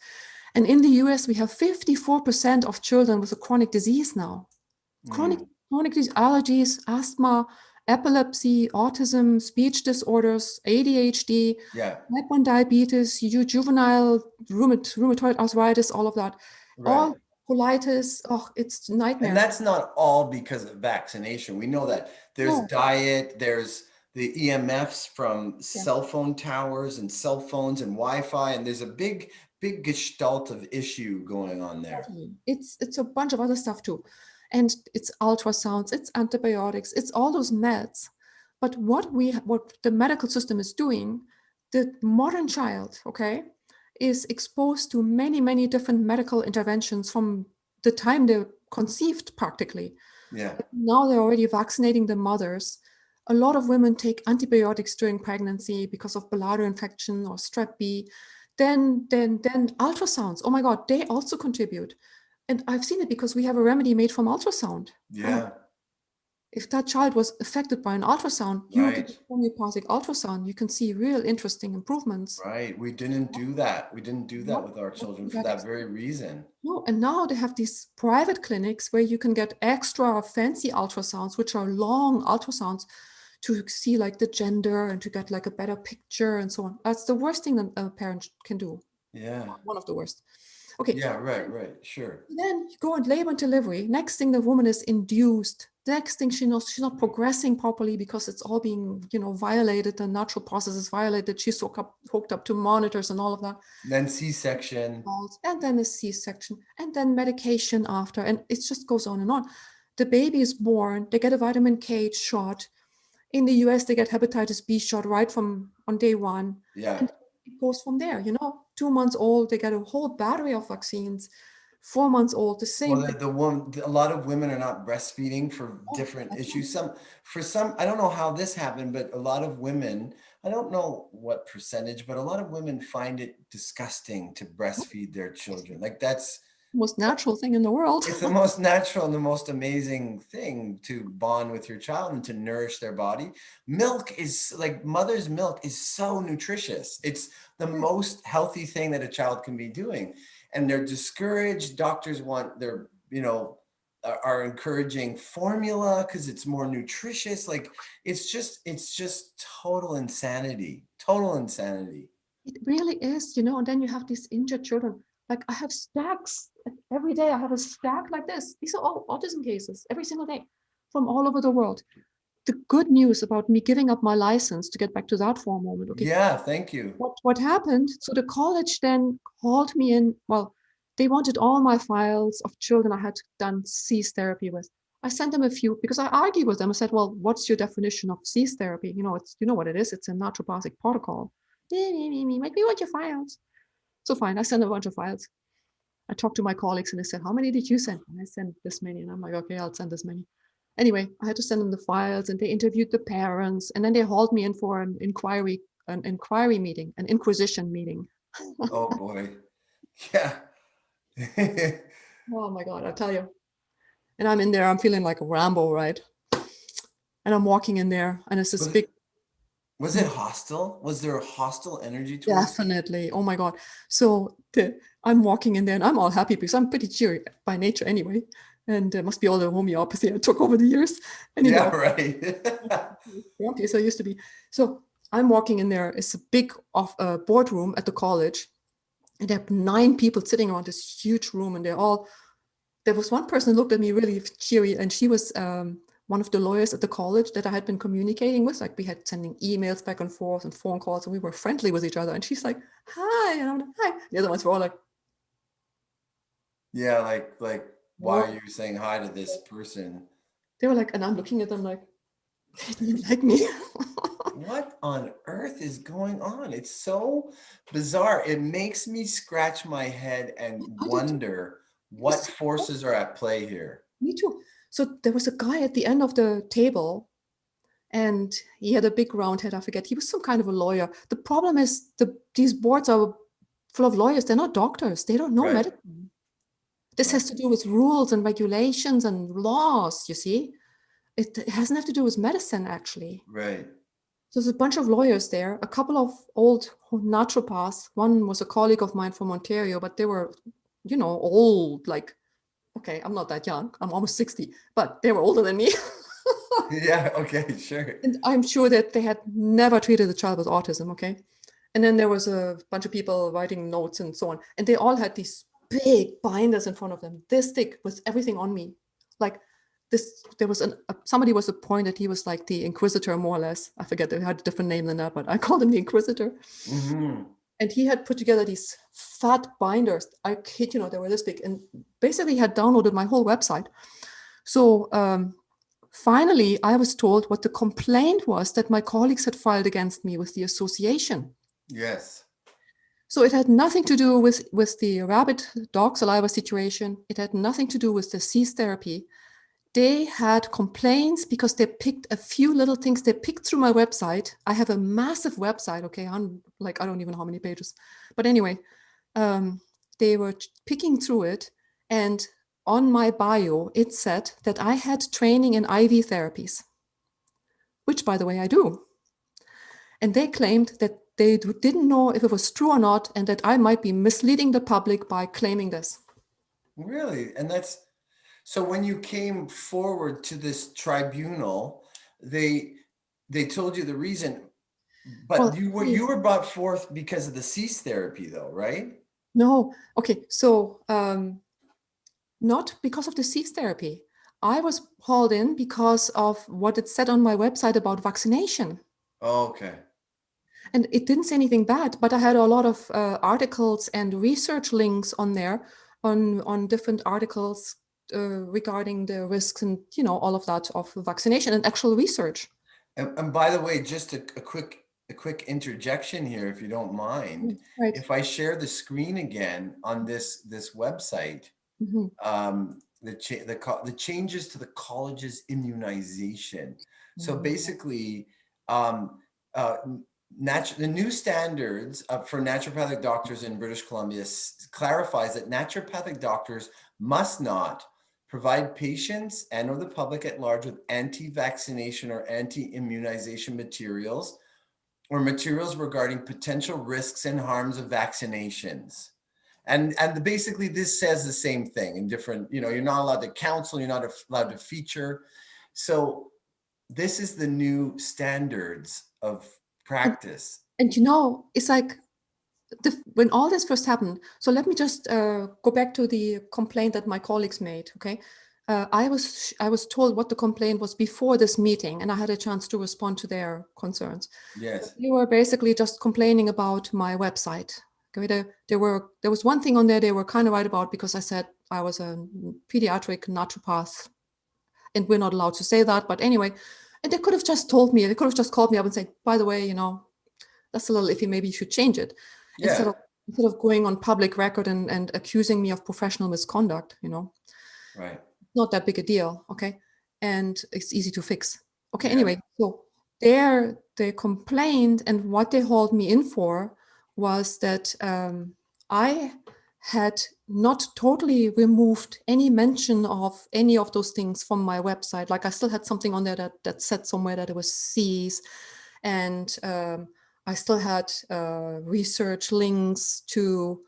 And in the US, we have 54% of children with a chronic disease now. Chronic disease, allergies, asthma, epilepsy, autism, speech disorders, ADHD, Yeah. type 1 diabetes, juvenile rheumatoid arthritis, all of that, Right. all colitis. Oh, it's a And nightmare. that's not all because of vaccination. We know that there's No, diet, there's the EMFs from yeah, cell phone towers and cell phones and Wi-Fi, and there's a big, big gestalt of issue going on there. totally. It's a bunch of other stuff too, and it's ultrasounds, it's antibiotics, it's all those meds. But what the medical system is doing, the modern child, okay, is exposed to many different medical interventions from the time they're conceived practically. Yeah. Now they're already vaccinating the mothers. A lot of women take antibiotics during pregnancy because of bladder infection or strep B. Then ultrasounds. Oh my God, they also contribute. And I've seen it because we have a remedy made from ultrasound. Oh, Yeah. if that child was affected by an ultrasound, you give Right. a homeopathic ultrasound, you can see real interesting improvements. Right. We didn't do that. We didn't do that Not, with our not children for that that very reason. No, and now they have these private clinics where you can get extra fancy ultrasounds, which are long ultrasounds to see like the gender and to get like a better picture and so on. That's the worst thing that a parent can do. Yeah. One of the worst. Okay, Yeah. Right. Right. Sure. then you go and labor and delivery. Next thing, the woman is induced. Next thing she knows, she's not progressing properly because it's all being, violated. The natural process is violated. She's hooked up to monitors and all of that. Then C-section. And then a C-section, and then medication after, and it just goes on and on. The baby is born, they get a vitamin K shot. In the US, they get hepatitis B shot right from on day one. Yeah. And it goes from there, 2 months old, they get a whole battery of vaccines. 4 months old, the Well, same thing. a lot of women are not breastfeeding for Oh, different that's issues. I don't know how this happened, but a lot of women, I don't know what percentage, but a lot of women find it disgusting to breastfeed their children. Like that's, the most natural thing in the world. it's the most natural and the most amazing thing to bond with your child and to nourish their body. Milk is like mother's milk is so nutritious. It's the most healthy thing that a child can be doing. And they're discouraged. Doctors want their, are encouraging formula because it's more nutritious. Like it's just total insanity. Total insanity. It really is, and then you have these injured children. Like I have stacks every day. I have a stack like this. These are all autism cases every single day from all over the world. The good news about me giving up my license, to get back to that for a moment. Okay, Yeah, thank you. what happened? So the college then called me in. Well, they wanted all my files of children I had done cease therapy with. I sent them a few because I argued with them. I said, well, what's your definition of cease therapy? You know what it is. It's a naturopathic protocol. Make me want your files. So fine, I sent a bunch of files. I talked to my colleagues and they said, how many did you send? And I sent this many. And I'm like, okay, I'll send this many. Anyway, I had to send them the files and they interviewed the parents. And then they hauled me in for an inquiry meeting, an inquisition meeting. Oh boy. Yeah. Oh my God, I'll tell you. And I'm in there, I'm feeling like a Rambo, right? And I'm walking in there and it's this Was big, it, was it hostile? Was there a hostile energy towards you? definitely. Oh my God. So I'm walking in there and I'm all happy because I'm pretty cheery by nature anyway. And it must be all the homeopathy I took over the years. Anyway, Yeah, right. grumpy as I used to be. So I'm walking in there. It's a big boardroom at the college. And there are 9 people sitting around this huge room. And there was one person who looked at me really cheery. And she was one of the lawyers at the college that I had been communicating with. Like we had sending emails back and forth and phone calls and we were friendly with each other. And she's like, hi. And I'm like, hi. The other ones were all like, Yeah, like why oh. are you saying hi to this person? They were like, and I'm looking at them like, they didn't like me. what on earth is going on? It's so bizarre. It makes me scratch my head and I did too. wonder It was what so forces are at play here. Me too. So there was a guy at the end of the table, and he had a big round head. I forget. He was some kind of a lawyer. The problem is these boards are full of lawyers. They're not doctors. They don't know Right, medicine. This right, has to do with rules and regulations and laws, you see. It hasn't have to do with medicine, actually. right. So there's a bunch of lawyers there, a couple of old naturopaths. One was a colleague of mine from Ontario, but they were, old, like, okay, I'm not that young. I'm almost 60, but they were older than me. Yeah, okay, sure. And I'm sure that they had never treated a child with autism, okay? And then there was a bunch of people writing notes and so on. And they all had these big binders in front of them, this thick with everything on me. Like this, there was somebody was appointed, he was like the Inquisitor, more or less. I forget, they had a different name than that, but I called him the Inquisitor. Mm-hmm. And he had put together these fat binders. I kid you not, they were this big. And basically had downloaded my whole website. So finally, I was told what the complaint was that my colleagues had filed against me with the association. Yes. So it had nothing to do with the rabbit dog saliva situation. It had nothing to do with the cease therapy. They had complaints because they picked a few little things. They picked through my website. I have a massive website, okay, on like I don't even know how many pages. But anyway, they were picking through it, and on my bio, it said that I had training in IV therapies, which, by the way, I do. And they claimed that they didn't know if it was true or not, and that I might be misleading the public by claiming this. Really? And that's so when you came forward to this tribunal, they they told you the reason, but Well, you were brought forth because of the cease therapy though, right? no. Okay, so not because of the cease therapy. I was hauled in because of what it said on my website about vaccination. Oh, okay. And it didn't say anything bad, but I had a lot of articles and research links on there on different articles regarding the risks and all of that of vaccination and actual research. And by the way, just a quick interjection here, if you don't mind. Right. If I share the screen again on this website, Mhm. the changes to the college's immunization. So Mhm. basically, um, uh, the new standards for naturopathic doctors in British Columbia clarifies that naturopathic doctors must not provide patients and or the public at large with anti-vaccination or anti-immunization materials or materials regarding potential risks and harms of vaccinations. And basically this says the same thing in different, you're not allowed to counsel, you're not allowed to feature. So this is the new standards of And, practice. and it's like when all this first happened. So let me just go back to the complaint that my colleagues made. Okay, I was told what the complaint was before this meeting, and I had a chance to respond to their concerns. Yes. They were basically just complaining about my website. Okay, there was one thing on there they were kind of right about, because I said I was a pediatric naturopath, and we're not allowed to say that. But anyway, and they could have just told me. They could have just called me up and said, by the way, that's a little iffy. Maybe you should change it, instead Yeah. of instead of going on public record and accusing me of professional misconduct. Right. Not that big a deal, okay? And it's easy to fix. Okay, Yeah. anyway, so they complained, and what they hauled me in for was that I had not totally removed any mention of any of those things from my website. Like I still had something on there that said somewhere that it was C's, and I still had research links to,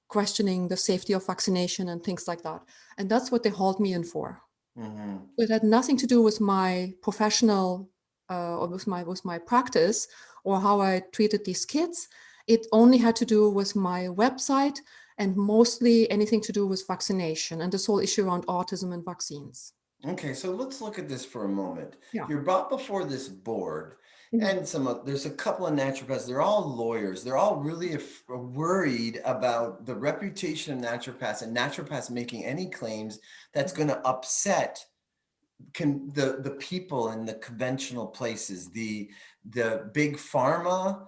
questioning the safety of vaccination and things like that. And that's what they hauled me in for. Mm-hmm. It had nothing to do with my professional or with my practice or how I treated these kids. It only had to do with my website, and mostly anything to do with vaccination and this whole issue around autism and vaccines. Okay, so let's look at this for a moment. Yeah. You're brought before this board, Mhm. and there's a couple of naturopaths. They're all lawyers. They're all really worried about the reputation of naturopaths and naturopaths making any claims that's going to upset the people in the conventional places, the big pharma,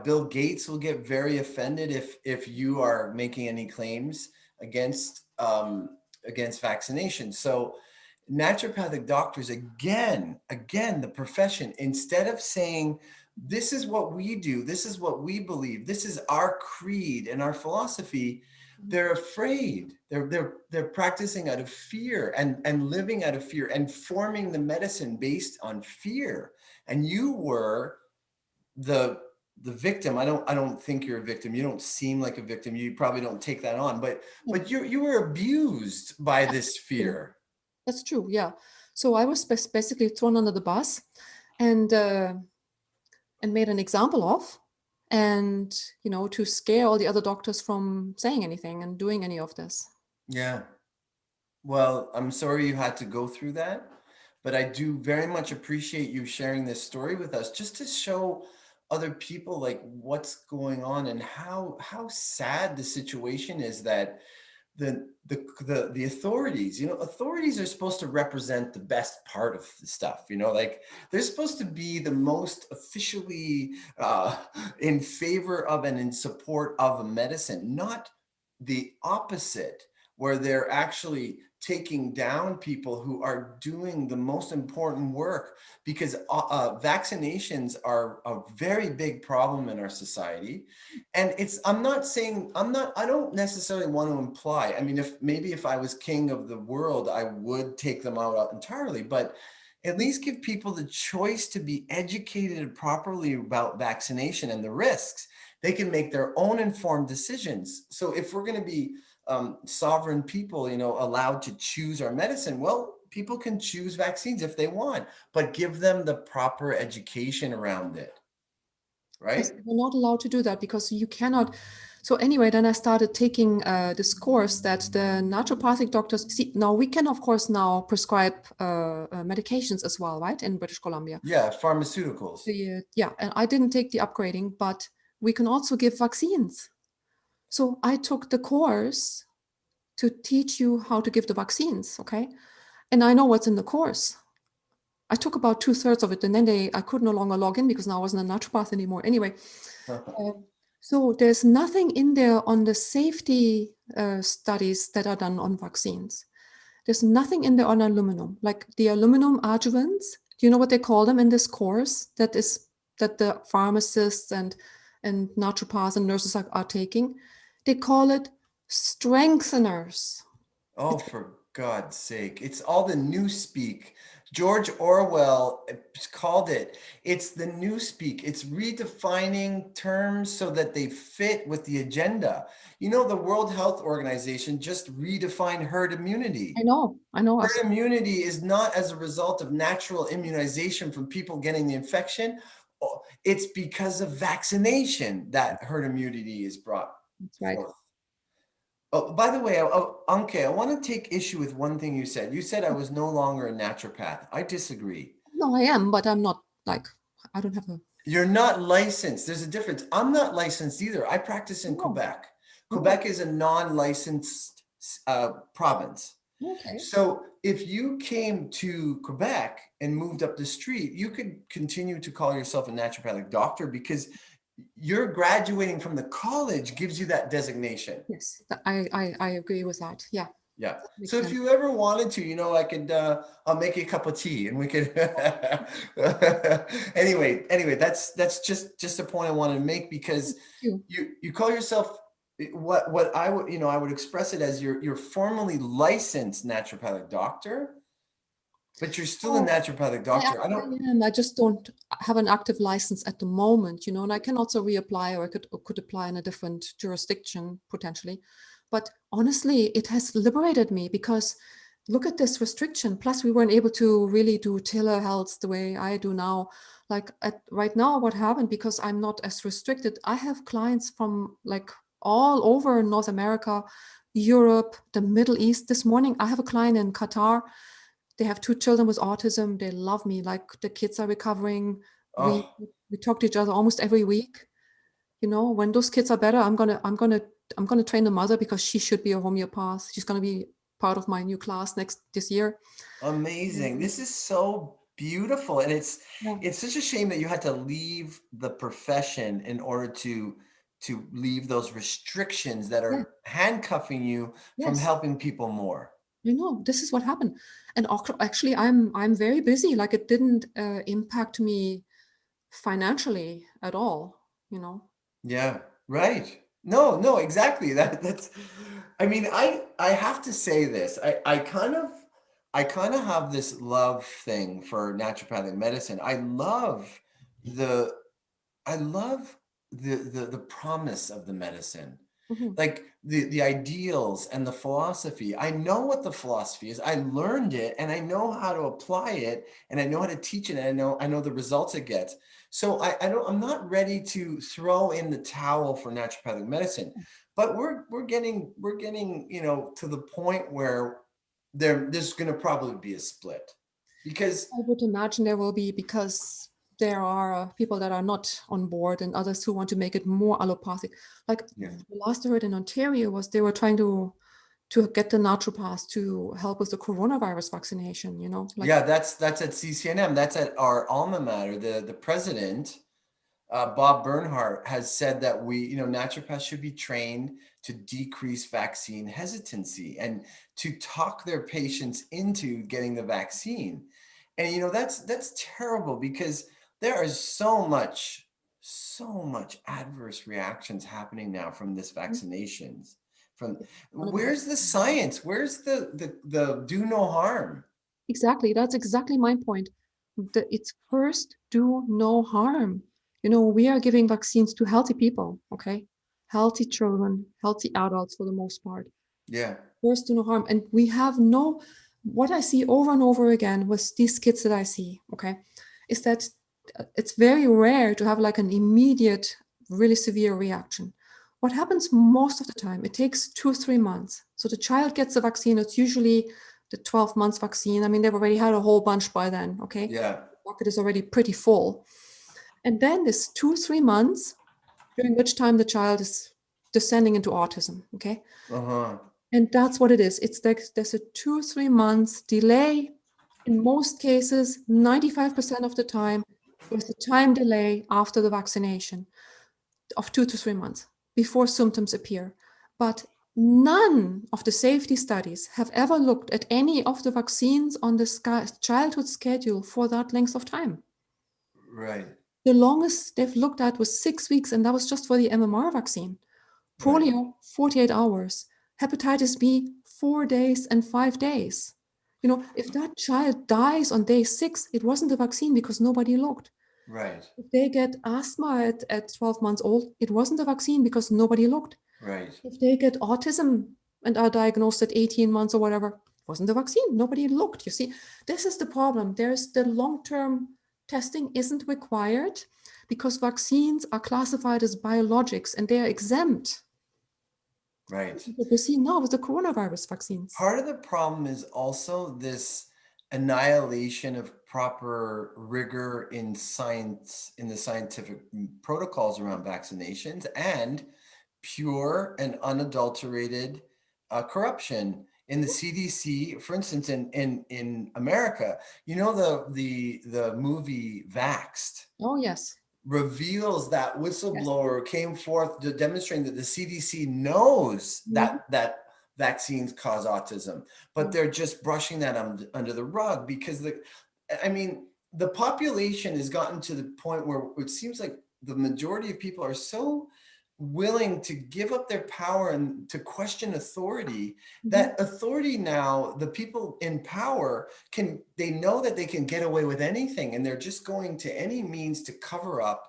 Bill Gates will get very offended if you are making any claims against vaccination. So naturopathic doctors, again, the profession, instead of saying, this is what we do, this is what we believe, this is our creed and our philosophy, they're afraid. They're practicing out of fear and living out of fear and forming the medicine based on fear. And you were the victim. I don't think you're a victim. You don't seem like a victim. You probably don't take that on, but you were abused by this fear. That's true. Yeah. So I was basically thrown under the bus and made an example of, and to scare all the other doctors from saying anything and doing any of this. Yeah. Well, I'm sorry you had to go through that, but I do very much appreciate you sharing this story with us, just to show other people like what's going on and how sad the situation is, that the authorities, authorities are supposed to represent the best part of the stuff, like they're supposed to be the most officially in favor of and in support of a medicine, not the opposite, where they're actually taking down people who are doing the most important work, because vaccinations are a very big problem in our society. And I don't necessarily want to imply, I mean, if I was king of the world, I would take them out entirely, but at least give people the choice to be educated properly about vaccination and the risks. They can make their own informed decisions. So if we're going to be sovereign people, allowed to choose our medicine, well, people can choose vaccines if they want, but give them the proper education around it, right? Yes, we're not allowed to do that because you cannot. So anyway, then I started taking this course that the naturopathic doctors see. Now we can, of course, now prescribe medications as well, right? In British Columbia. Yeah, pharmaceuticals. Yeah, and I didn't take the upgrading, but we can also give vaccines. So I took the course to teach you how to give the vaccines, okay? And I know what's in the course. I took about 2/3 of it, and then I could no longer log in because now I wasn't a naturopath anymore. Anyway, so there's nothing in there on the safety studies that are done on vaccines. There's nothing in there on aluminum, like the aluminum adjuvants. Do you know what they call them in this course? That the pharmacists and naturopaths and nurses are taking. They call it strengtheners. Oh, for God's sake. It's all the newspeak. George Orwell called it. It's the newspeak. It's redefining terms so that they fit with the agenda. The World Health Organization just redefined herd immunity. I know. Herd immunity is not as a result of natural immunization from people getting the infection. It's because of vaccination that herd immunity is brought That's forth. Oh, by the way, Anke, I want to take issue with one thing you said. You said I was no longer a naturopath. I disagree. No, I am, but I'm not I don't have a. You're not licensed. There's a difference. I'm not licensed either. I practice in Quebec. Quebec is a non-licensed province. Okay. So if you came to Quebec and moved up the street, you could continue to call yourself a naturopathic doctor because you're graduating from the college gives you that designation. Yes, I agree with that. Yeah. Yeah. So if you ever wanted to, I could, I'll make you a cup of tea and we could, anyway, that's just a point I wanted to make, because you call yourself what I would, I would express it as you're formally licensed naturopathic doctor, but you're still a naturopathic doctor. I just don't have an active license at the moment, and I can also reapply, or I could apply in a different jurisdiction potentially. But honestly, it has liberated me, because look at this restriction. Plus, we weren't able to really do telehealth the way I do now. Like right now, what happened, because I'm not as restricted, I have clients from like all over North America, Europe, the Middle East. This morning, I have a client in Qatar. They have 2 children with autism. They love me. Like the kids are recovering. We talk to each other almost every week. When those kids are better, I'm gonna train the mother, because she should be a homeopath. She's gonna be part of my new class this year. Amazing. Mm, This is so beautiful. And yeah, it's such a shame that you had to leave the profession in order to leave those restrictions that yeah, are handcuffing you from yes. helping people more. You know, this is what happened. And actually, I'm very busy. Like it didn't impact me financially at all, you know. Yeah, right. No, no, exactly. That's I mean, I have to say this. I kind of have this love thing for naturopathic medicine. The I love the promise of the medicine. Mhm. Like the ideals and the philosophy. I know what the philosophy is. I learned it and I know how to apply it and I know how to teach it and I know the results it gets. So I'm not ready to throw in the towel for naturopathic medicine. But we're getting, to the point where there's going to probably be a split. Because I would imagine there will be, because there are people that are not on board and others who want to make it more allopathic. Like yeah. the last I heard in Ontario was they were trying to get the naturopaths to help with the coronavirus vaccination, you know, like Yeah, that's at CCNM. That's at our alma mater. The president, Bob Bernhardt, has said that naturopaths should be trained to decrease vaccine hesitancy and to talk their patients into getting the vaccine. And that's terrible because there is so much adverse reactions happening now from this vaccinations. From one of the best. Where's the science? Where's the do no harm? Exactly. That's exactly my point. It's first do no harm. You know, we are giving vaccines to healthy people, okay? Healthy children, healthy adults for the most part. Yeah, First do no harm. And we have no, what I see over and over again with these kids that I see, okay, is that it's very rare to have like an immediate, really severe reaction. What happens most of the time, it takes 2 or 3 months. So the child gets the vaccine, it's usually the 12 months vaccine. I mean, they've already had a whole bunch by then, okay? yeah. The market is already pretty full. And then this 2 or 3 months, during which time the child is descending into autism, okay? Uh-huh. And that's what it is. It's like there's a 2 or 3 months delay. In most cases, 95% of the time, there's a time delay after the vaccination of 2 to 3 months before symptoms appear. But none of the safety studies have ever looked at any of the vaccines on the childhood schedule for that length of time. Right, The longest they've looked at was 6 weeks, and that was just for the MMR vaccine. right, Polio, 48 hours. Hepatitis B, 4 days and 5 days. You know, if that child dies on day 6, it wasn't the vaccine because nobody looked. right, If they get asthma at 12 months old, it wasn't the vaccine because nobody looked. right, If they get autism and are diagnosed at 18 months or whatever, it wasn't the vaccine. Nobody looked. You see, this is the problem. There's the long-term testing isn't required because vaccines are classified as biologics and they are exempt. right. What we see now with the coronavirus vaccines. Part of the problem is also this annihilation of proper rigor in science, in the scientific protocols around vaccinations, and pure and unadulterated corruption in the CDC. For instance, in America, the movie Vaxxed Oh, yes. reveals that Yes. whistleblower came forth to demonstrating that the CDC knows Mhm. that vaccines cause autism, but Yeah. they're just brushing that under the rug because I mean, the population has gotten to the point where it seems like the majority of people are so willing to give up their power and to question authority, Mhm. that authority now, the people in power they know that they can get away with anything and they're just going to any means to cover up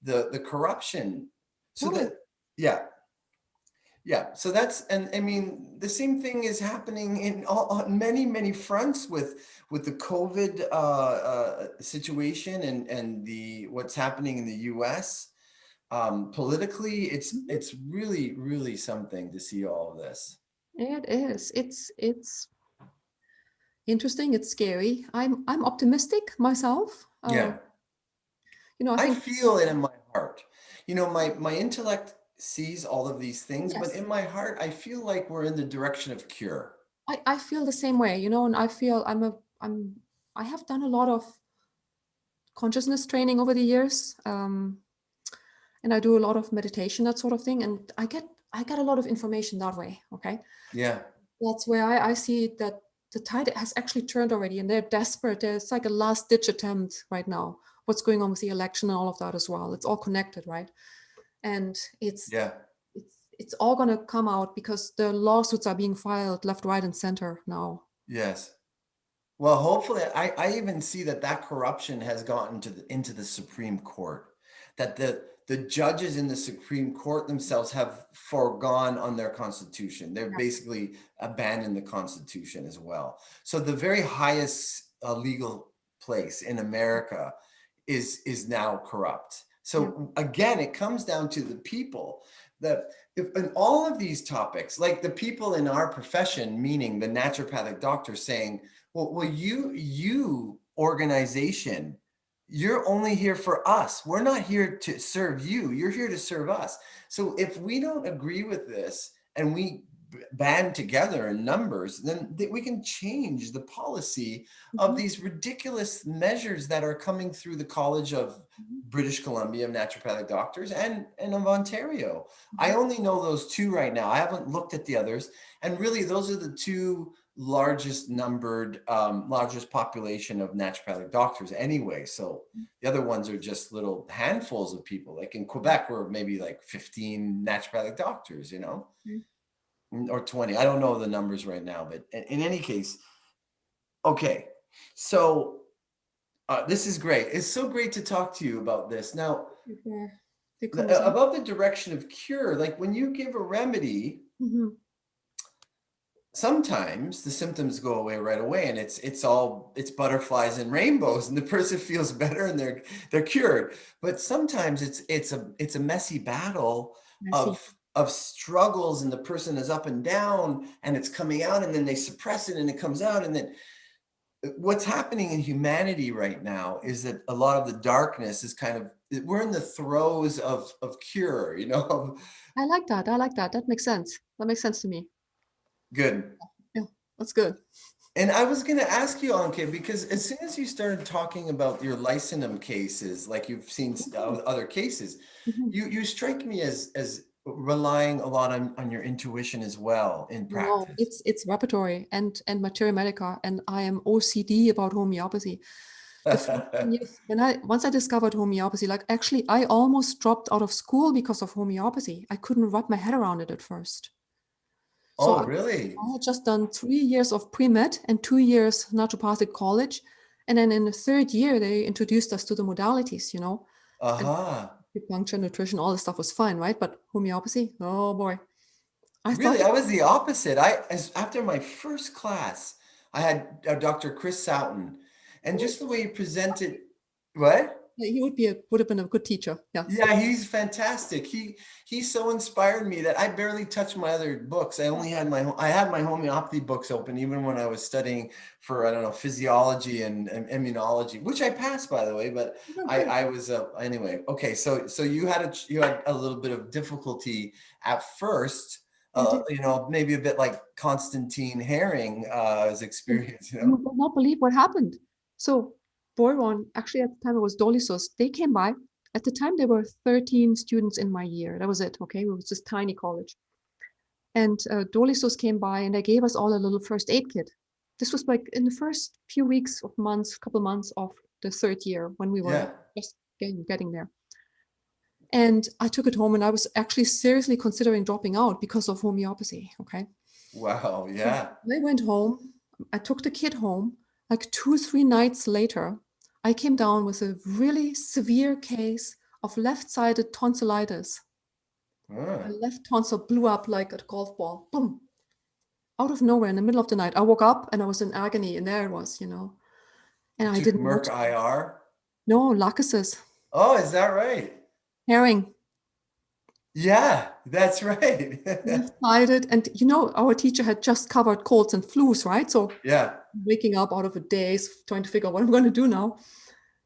the corruption. So Totally. that, yeah, yeah. So that's, and I mean, the same thing is happening on many fronts with the COVID situation and the what's happening in the US. Politically, Mhm. it's really something to see all of this. It is. It's interesting. It's scary. I'm optimistic myself. Yeah, I I think feel it in my heart. My intellect sees all of these things, but yes, in my heart, I feel like we're in the direction of cure. I feel the same way, and I feel I have done a lot of consciousness training over the years, and I do a lot of meditation, that sort of thing, and I get a lot of information that way. Okay, Yeah. that's where I see that the tide has actually turned already, and they're desperate. It's like a last ditch attempt right now. What's going on with the election and all of that as well? It's all connected, right? And Yeah. it's all going to come out because the lawsuits are being filed left, right, and center now. Yes. Well, hopefully, I even see that corruption has gotten into the Supreme Court, that the judges in the Supreme Court themselves have foregone on their constitution. They've Yeah. basically abandoned the Constitution as well. So the very highest legal place in America is now corrupt. So again, it comes down to the people that if in all of these topics, like the people in our profession, meaning the naturopathic doctor saying, well, you organization, you're only here for us. We're not here to serve you. You're here to serve us. So if we don't agree with this and we band together in numbers, then we can change the policy of these ridiculous measures that are coming through the College of British Columbia of Naturopathic Doctors and of Ontario. I only know those two right now. I haven't looked at the others. And really, those are the two largest population of naturopathic doctors anyway. So the other ones are just little handfuls of people. Like in Quebec, we're maybe like 15 naturopathic doctors, or 20. I don't know the numbers right now, but in any case, okay. So this is great. It's so great to talk to you about this. Now, about the direction of cure, like when you give a remedy, sometimes the symptoms go away right away, and it's butterflies and rainbows, and the person feels better and they're cured. But sometimes it's a messy battle of struggles, and the person is up and down, and it's coming out, and then they suppress it, and it comes out, and then what's happening in humanity right now is that a lot of the darkness is we're in the throes of cure, I like that. That makes sense. That makes sense to me. Good. Yeah, that's good. And I was going to ask you, Anke, because as soon as you started talking about your lysinum cases, like you've seen other cases, you strike me as relying a lot on your intuition as well in practice. No, it's repertory and materia medica, and I am OCD about homeopathy. The first thing is, once I discovered homeopathy, like actually I almost dropped out of school because of homeopathy. I couldn't wrap my head around it at first. So Oh, really? I had just done 3 years of pre-med and 2 years naturopathic college. And then in the third year, they introduced us to the modalities, And acupuncture, nutrition, all this stuff was fine, right? But homeopathy, oh boy. Really, I was the opposite. After my first class, I had Dr. Chris Soughton, and just the way he presented, what? He would have been a good teacher. Yeah. Yeah, he's fantastic. He so inspired me that I barely touched my other books. I had my homeopathy books open even when I was studying for, I don't know, physiology and immunology, which I passed, by the way. But I was anyway. Okay, so you had a little bit of difficulty at first. Maybe a bit like Constantine Herring's experience. You will not believe what happened. So Boron, actually at the time it was Dolisos, they came by. At the time there were 13 students in my year. That was it, okay? It was this tiny college. And Dolisos came by and they gave us all a little first aid kit. This was like in the first few weeks of couple months of the third year when we were just getting there. And I took it home and I was actually seriously considering dropping out because of homeopathy, okay? Wow, yeah. So I went home, I took the kid home, like 2-3 nights later, I came down with a really severe case of left-sided tonsillitis. My left tonsil blew up like a golf ball, boom, out of nowhere in the middle of the night. I woke up and I was in agony, and there it was, And I didn't Merck IR? No, Lachesis. Oh, is that right? Herring. Yeah, that's right. Left-sided, and our teacher had just covered colds and flus, right? So yeah, waking up out of a daze, trying to figure out what I'm going to do now.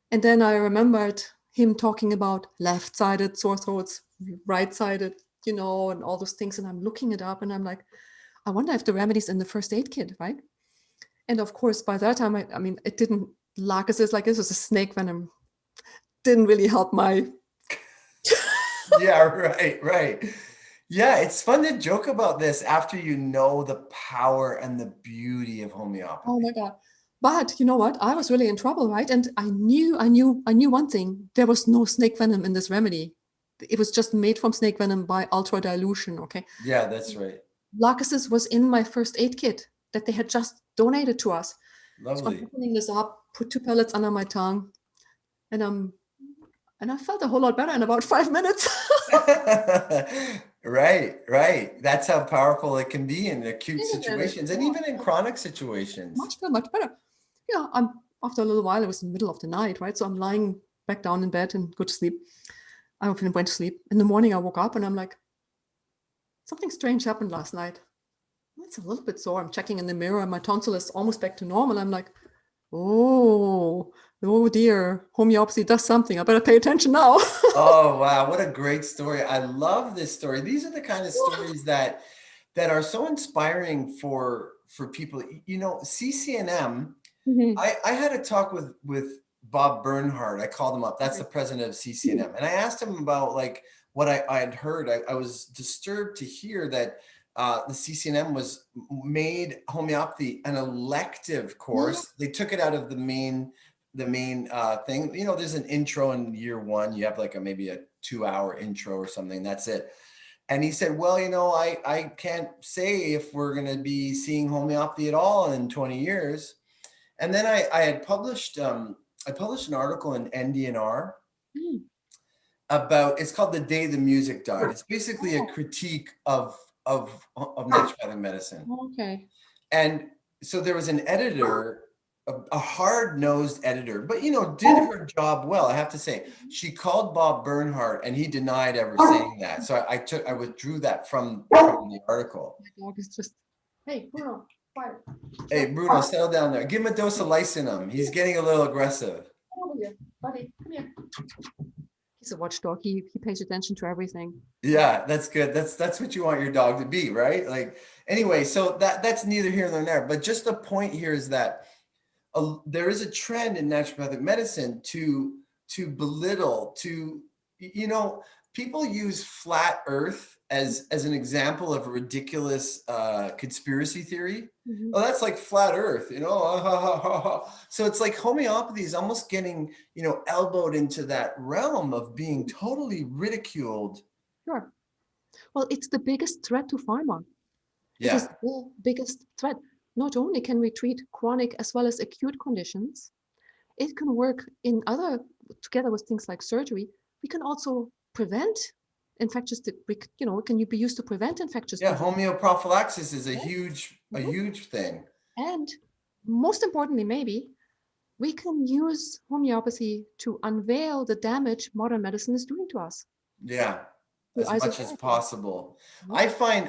And then I remembered him talking about left-sided sore throats, right-sided, and all those things. And I'm looking it up and I'm like, I wonder if the remedy's in the first aid kit, right? And of course, by that time, I mean, it didn't, lacuses like this was a snake venom. Didn't really help my. Yeah, right. Yeah, it's fun to joke about this after you know the power and the beauty of Oh homeopathy. my God. But you know what? I was really in trouble, right? And I knew one thing. There was no snake venom in this remedy. It was just made from snake venom by ultra dilution, okay? Yeah, that's right. Lacuses was in my first aid kit that they had just donated to us. So I'm Lovely. opening this up, put 2 pellets under my tongue, and I felt a whole lot better in about 5 minutes. Right. That's how powerful it can be in acute Isn't it? situations and even in chronic situations. Much better. Yeah, I'm after a little while, it was in the middle of the night, right? So I'm lying back down in bed and go to sleep. I went to sleep. In the morning, I woke up and I'm like, something strange happened last night. It's a little bit sore. I'm checking in the mirror and my tonsil is almost back to normal. I'm like, oh dear, homeopathy does something. I better pay attention now. Oh, wow. What a great story. I love this story. These are the kind of stories that are so inspiring for people. You know, CCNM, Mhm. I had a talk with Bob Bernhardt. I called him up. That's the president of CCNM. And I asked him about like what I had heard. I was disturbed to hear that the CCNM was made homeopathy an elective Yeah. course. They took it out of the main thing. You know, there's an intro in year one. You have like maybe a 2-hour intro or something. That's it. And he said, well, you know, I can't say if we're going to be seeing homeopathy at all in 20 years. And then I had published I published an article in NDNR Mm. about, it's called The Day the Music Died. It's basically a Oh, critique of naturopathic medicine. okay. And so there was an editor, a hard-nosed editor, but you know, did her job well, I have to say. She called Bob Bernhardt and he denied ever saying that. So I withdrew that from the article. My dog is just, hey, Bruno, quiet. Hey, Bruno, settle down there. Give him a dose of lysinum. He's getting a little aggressive. Come over here, buddy, come here. He's a watchdog. He pays attention to everything. Yeah, that's good. That's what you want your dog to be, right? Like anyway, so that's neither here nor there. But just the point here is that there is a trend in naturopathic medicine to belittle, to you know, people use flat Earth as an example of a ridiculous conspiracy theory. Mhm. Oh, that's like flat Earth, you know. So it's like homeopathy is almost getting, you know, elbowed into that realm of being totally ridiculed. Sure. Well, it's the biggest threat to pharma. It is Yeah, the biggest threat. Not only can we treat chronic as well as acute conditions, it can work in other, together with things like surgery. We can also prevent infectious, you know, can you be used to prevent infectious yeah. disease? Homeoprophylaxis is a Right? Mhm. huge thing. And most importantly, maybe we can use homeopathy to unveil the damage modern medicine is doing to us Yeah, through as much as isotherapy. possible. Mhm.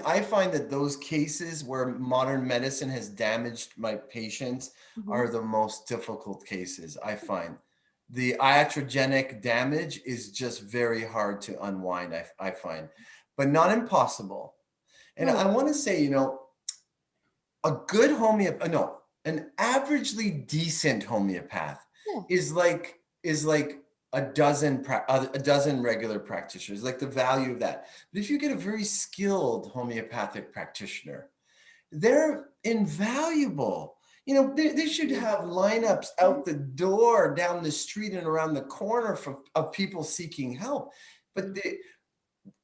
I find that those cases where modern medicine has damaged my patients Mhm. are the most difficult cases. I find the iatrogenic damage is just very hard to unwind, I find, but not impossible. And I Right. want to say, you know, a good homeopath, no, an averagely decent homeopath Yeah. is like a dozen regular practitioners, like the value of that. But if you get a very skilled homeopathic practitioner, they're invaluable. You know, they should have lineups out the door, down the street, and around the corner of people seeking help. But Mhm.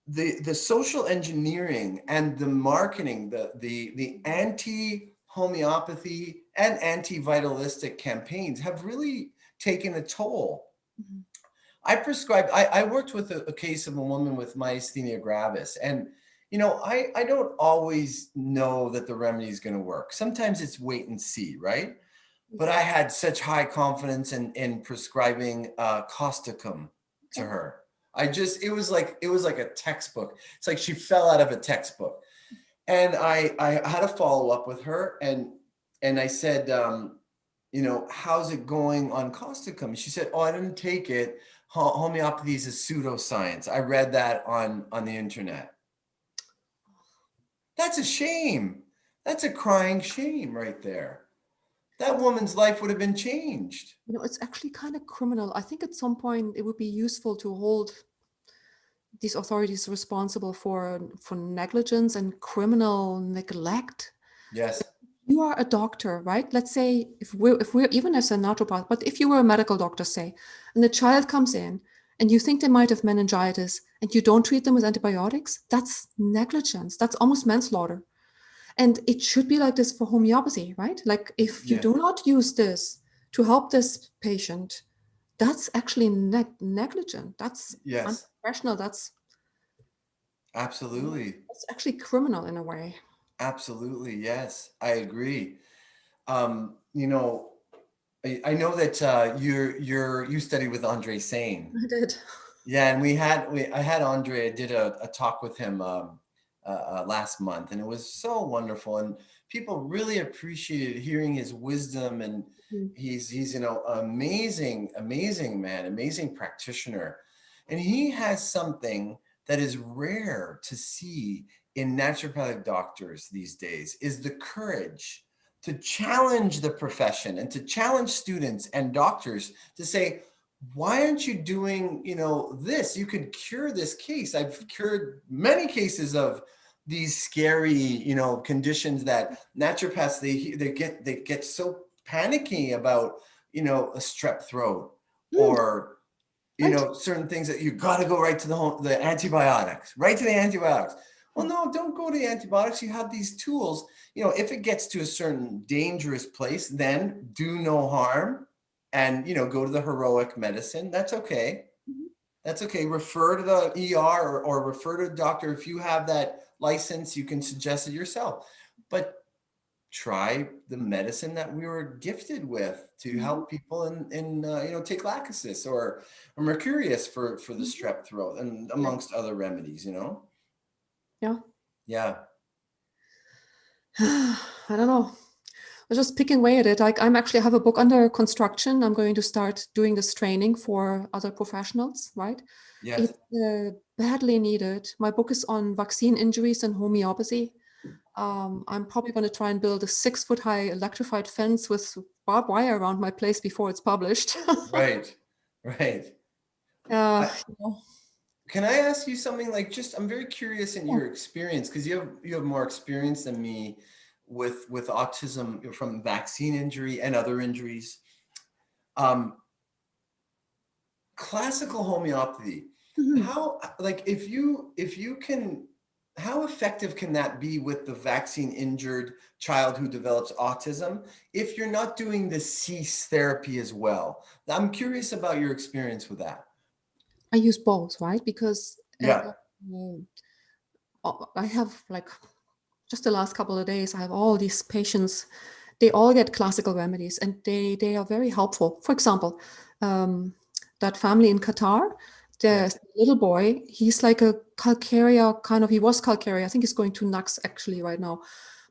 the social engineering and the marketing, the anti homeopathy and anti vitalistic campaigns have really taken a toll. Mhm. I worked with a case of a woman with myasthenia gravis, and you know, I don't always know that the remedy is going to work. Sometimes it's wait and see, right? But I had such high confidence in prescribing causticum to Okay. her. It was like a textbook. It's like she fell out of a textbook. And I had a follow up with her, and I said, you know, how's it going on causticum? She said, oh, I didn't take it. Homeopathy is a pseudoscience. I read that on the internet. That's a shame. That's a crying shame right there. That woman's life would have been changed. You know, it's actually kind of criminal. I think at some point it would be useful to hold these authorities responsible for negligence and criminal neglect. Yes. You are a doctor, right? Let's say if we're even as a naturopath, but if you were a medical doctor, say, and the child comes in and you think they might have meningitis and you don't treat them with antibiotics, that's negligence. That's almost manslaughter. And it should be like this for homeopathy, right? Like if you Yeah. do not use this to help this patient, that's actually negligent. That's Yes. unprofessional. Absolutely. That's actually criminal in a way. Absolutely. Yes. I agree. You know, I know that you studied with Andre Sane. I did. Yeah, and I had Andre. I did a talk with him last month, and it was so wonderful. And people really appreciated hearing his wisdom. And Mm. he's amazing man, amazing practitioner. And he has something that is rare to see in naturopathic doctors these days, is the courage to challenge the profession and to challenge students and doctors to say, why aren't you doing, this? You could cure this case. I've cured many cases of these scary, conditions that naturopaths, they get so panicky about, a strep throat, Mm, or right. certain things that you got to go right to the antibiotics, right to the antibiotics. Well, Mm. no, don't go to the antibiotics. You have these tools. If it gets to a certain dangerous place, then do no harm, and go to the heroic medicine. That's okay. Mhm. That's okay. Refer to the ER, or refer to a doctor. If you have that license, you can suggest it yourself. But try the medicine that we were gifted with to Mhm. help people take laxasis, or mercurius for the Mhm. strep throat, and Yeah. amongst other remedies. Yeah. Yeah. I don't know. I was just picking away at it. Like I have a book under construction. I'm going to start doing this training for other professionals, right? Yes. It's badly needed. My book is on vaccine injuries and homeopathy. I'm probably going to try and build a 6 foot high electrified fence with barbed wire around my place before it's published. Right. Right. uh, I, you know, can I ask you something? Like, just, I'm very curious in yeah. your experience, because you have more experience than me with autism, from vaccine injury and other injuries. Um, Classical homeopathy, Mhm. how, like, if you can, how effective can that be with the vaccine injured child who develops autism, if you're not doing the cease therapy as well? I'm curious about your experience with that. I use both, right? Because Yeah. um, I have like just the last couple of days, I have all these patients. They all get classical remedies, and they are very helpful. For example, um, that family in Qatar, Yes. the little boy, he's like a calcarea kind of. He was calcarea. I think he's going to Nux actually right now,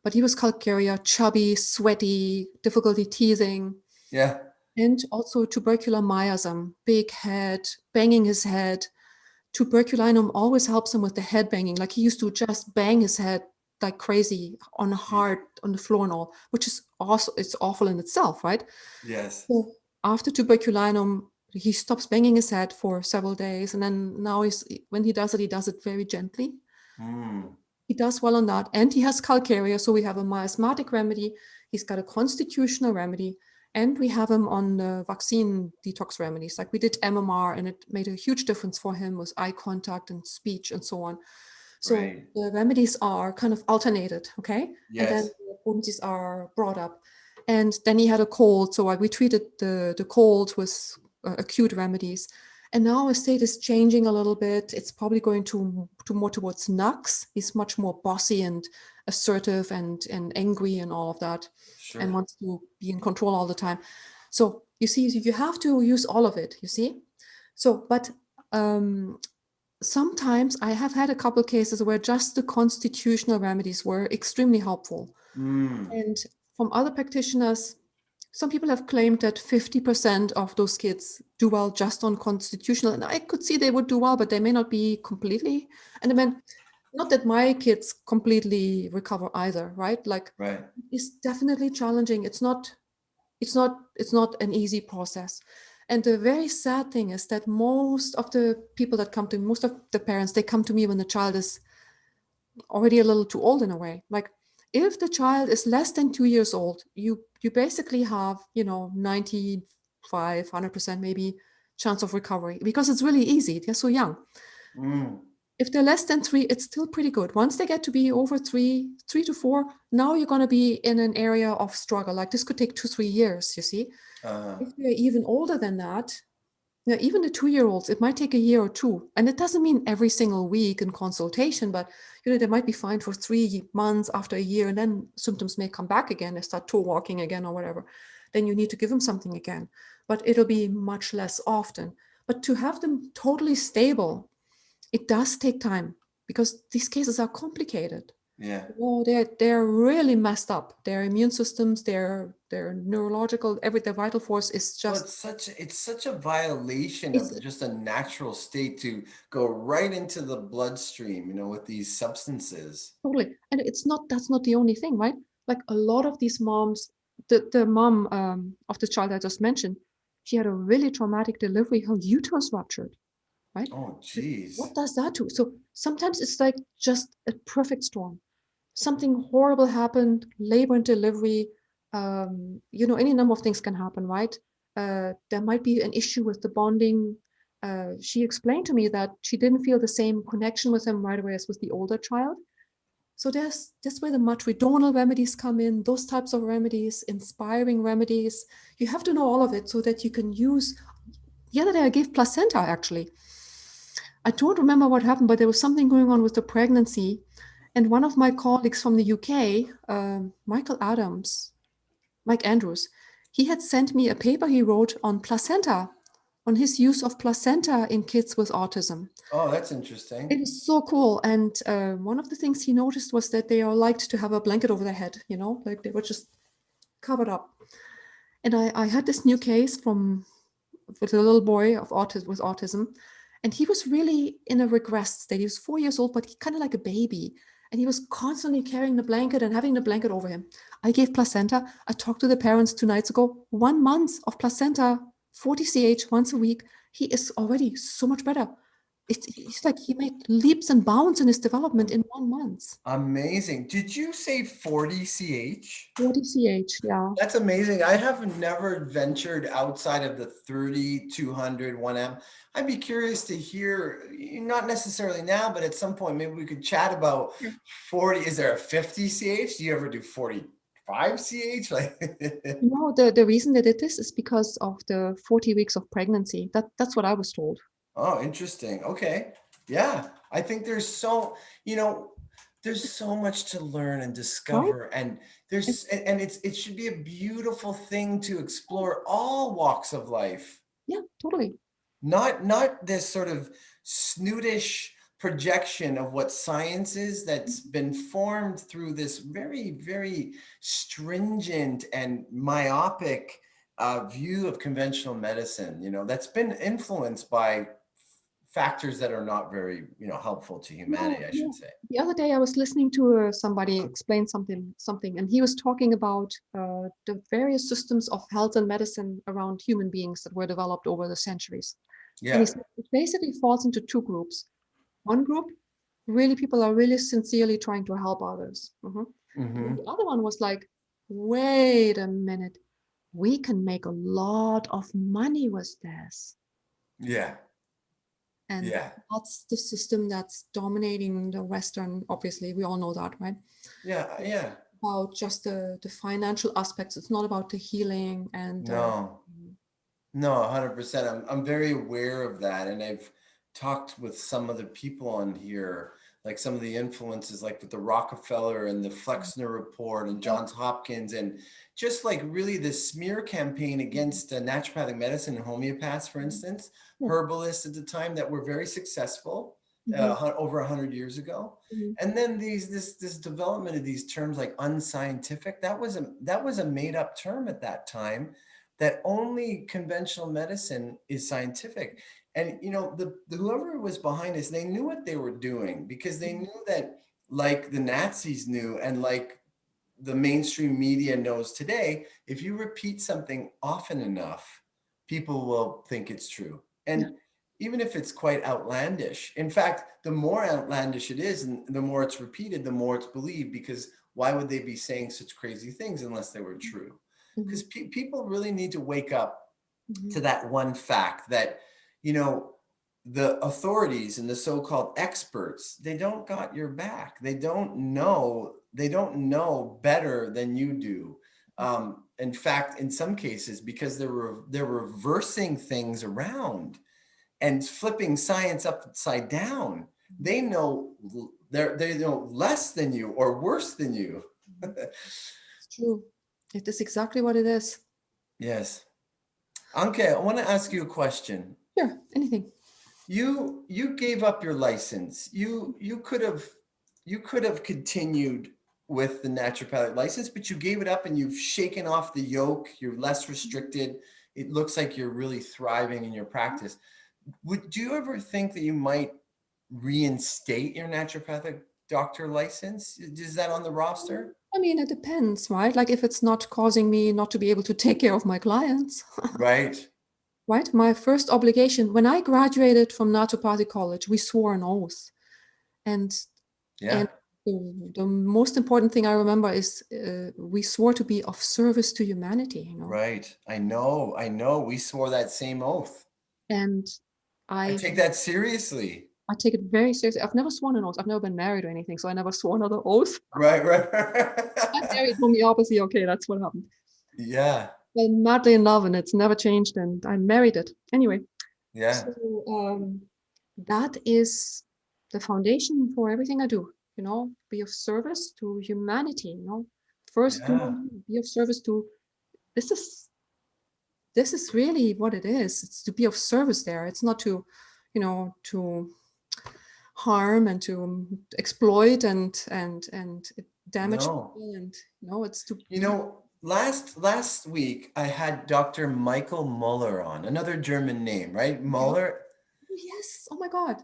but he was calcarea, chubby, sweaty, difficulty teething, Yeah. and also tubercular miasm, big head, banging his head. Tuberculinum always helps him with the head banging. Like he used to just bang his head like crazy on Jeez. hard on the floor and all, which is also it's awful in itself, right? Yes. So after tuberculinum, he stops banging his head for several days, and then now when he does it very gently. Mm. He does well on that, and he has calcarea, so we have a miasmatic remedy. He's got a constitutional remedy, and we have him on the vaccine detox remedies. Like we did MMR, and it made a huge difference for him with eye contact and speech and so on. So Right. the remedies are kind of alternated, okay, and then Yes. the potencies are brought up. And then he had a cold, so we treated the cold with acute remedies. And now his state is changing a little bit. It's probably going to more towards Nux. He's much more bossy and assertive and angry and all of that, and Sure. wants to be in control all the time. So you see, you have to use all of it. You see, so but um, sometimes I have had a couple cases where just the constitutional remedies were extremely helpful, Mm. and from other practitioners, some people have claimed that 50% of those kids do well just on constitutional, and I could see they would do well, but they may not be completely. And I mean, Not that my kids completely recover either, right? Like, Right. it's definitely challenging. It's not an easy process. And the very sad thing is that most of the people that come to me, most of the parents, they come to me when the child is already a little too old in a way. Like, if the child is less than 2 years old, you basically have, 95, 100% maybe chance of recovery, because it's really easy. They're so young. Mm. If they're less than 3, it's still pretty good. Once they get to be over 3 to 4, now you're going to be in an area of struggle. Like, this could take 2, 3 years, you see. Uh, If they're even older than that, even the 2-year-olds, it might take a year or two. And it doesn't mean every single week in consultation, but they might be fine for 3 months after a year, and then symptoms may come back again. They start toe walking again or whatever. Then you need to give them something again. But it'll be much less often. But to have them totally stable, it does take time, because these cases are complicated. yeah. They're really messed up. Their immune systems, their neurological, their vital force is Well, just, it's such a violation it's of just a natural state to go right into the bloodstream, with these substances. totally. And that's not the only thing, right? Like, a lot of these moms, the mom of the child I just mentioned, she had a really traumatic delivery. Her uterus ruptured, right? Oh, Like, geez. what does that do? So sometimes it's like just a perfect storm. Something horrible happened, labor and delivery, any number of things can happen, right? There might be an issue with the bonding. She explained to me that she didn't feel the same connection with him right away as with the older child. So that's where the matridonal remedies come in, those types of remedies, inspiring remedies. You have to know all of it so that you can use. The other day I gave placenta, actually. I don't remember what happened, but there was something going on with the pregnancy. And one of my colleagues from the UK, Mike Andrews, he had sent me a paper he wrote on placenta, on his use of placenta in kids with autism. Oh, that's interesting. It is so cool. And one of the things he noticed was that they are liked to have a blanket over their head, like they were just covered up. And I had this new case with a little boy with autism, and he was really in a regressed state. He was 4 years old, but he kind of like a baby, and he was constantly carrying the blanket and having the blanket over him. I gave placenta. I talked to the parents 2 nights ago. 1 month of placenta, 40 ch once a week. He is already so much better. It's like he made leaps and bounds in his development in 1 month. Amazing. Did you say 40 ch? 40 ch, yeah. That's amazing. I have never ventured outside of the 30, 200, 1M. I'd be curious to hear, not necessarily now, but at some point, maybe we could chat about 40. Is there a 50 ch? Do you ever do 45 ch? Like, The reason they did this is because of the 40 weeks of pregnancy. That's what I was told. oh, interesting. Okay. Yeah. I think you know, there's so much to learn and Right? discover, and And it should be a beautiful thing to explore all walks of life. yeah, totally. Not this sort of snootish projection of what science is that's been formed through this very, very stringent and myopic view of conventional medicine, that's been influenced by factors that are not very, helpful to humanity, No, I should no. say. The other day I was listening to somebody explain something, and he was talking about the various systems of health and medicine around human beings that were developed over the centuries. And he Yeah. said it basically falls into two groups. One group, really people are really sincerely trying to help others. And then Hmm. the other one was like, wait a minute, we can make a lot of money with this. Yeah. And Yeah. that's the system that's dominating the Western, obviously, we all know that, right? Yeah. Yeah. About just the financial aspects. It's not about the healing and No. No, 100%. I'm very aware of that. And I've talked with some of the people on here, like some of the influences, like with the Rockefeller and the Flexner Report and yeah, Johns Hopkins, and just like really the smear campaign against naturopathic medicine and homeopaths, for mhm, instance, yeah, herbalists at the time that were very successful mhm, over 100 years ago. mhm, And then this development of these terms like unscientific, that was a made up term at that time, that only conventional medicine is scientific. And the whoever was behind this, they knew what they were doing, because they Mhm. knew that, like the Nazis knew, and like the mainstream media knows today, if you repeat something often enough, people will think it's true. Yeah. And even if it's quite outlandish, in fact, the more outlandish it is and the more it's repeated, the more it's believed, because why would they be saying such crazy things unless they were true? Because Mhm. people really need to wake up Mhm. to that one fact that, you know, the authorities and the so-called experts, they don't got your back. They don't know better than you do. In fact, in some cases, because they're reversing things around and flipping science upside down, Mhm. they know, they know less than you or worse than you. Mhm. It's true. It is exactly what it is. Yes. Anke, I want to ask you a question. Sure, anything. You gave up your license. You could have continued with the naturopathic license, but you gave it up and you've shaken off the yoke. You're less restricted. It looks like you're really thriving in your practice. Do you ever think that you might reinstate your naturopathic doctor license? Is that on the roster? I mean, it depends, right? Like if it's not causing me not to be able to take care of my clients, Right. right? My first obligation, when I graduated from naturopathic college, we swore an oath. And Yeah. and the most important thing I remember is we swore to be of service to humanity, you know. Right. I know. I know. We swore that same oath. And I I take that seriously. I take it very seriously. I've never sworn an oath. I've never been married or anything, so I never swore another oath. Right, I'm right. married homeopathy. Okay, that's what happened. Yeah, I'm madly in love, and it's never changed. And I married it anyway. yeah, So that is the foundation for everything I do. You know, be of service to humanity. You know, first to yeah. be of service to. This is this is really what it is. It's to be of service there. It's not to, to harm and to exploit and damage No. people. And it's to You be. know, last week I had Dr. Michael Muller on, another German name, right? Okay. Muller. Oh, yes. Oh my God.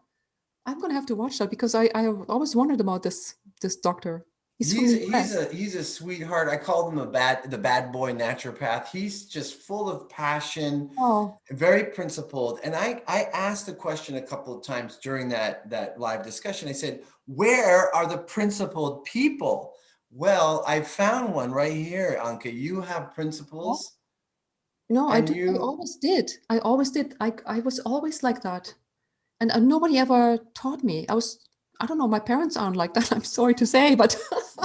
I'm gonna have to watch that because I always wondered about this doctor. He's from He's the he's US. a he's a sweetheart. I called him the bad boy naturopath. He's just full of passion, Oh, very principled. And I asked the question a couple of times during that live discussion. I said, "Where are the principled people?" Well, I found one right here, Anke. You have yeah. principles, I and do. I always did. I always did. I was always like that, and nobody ever taught me. I don't know. My parents aren't like that. I'm sorry to say, but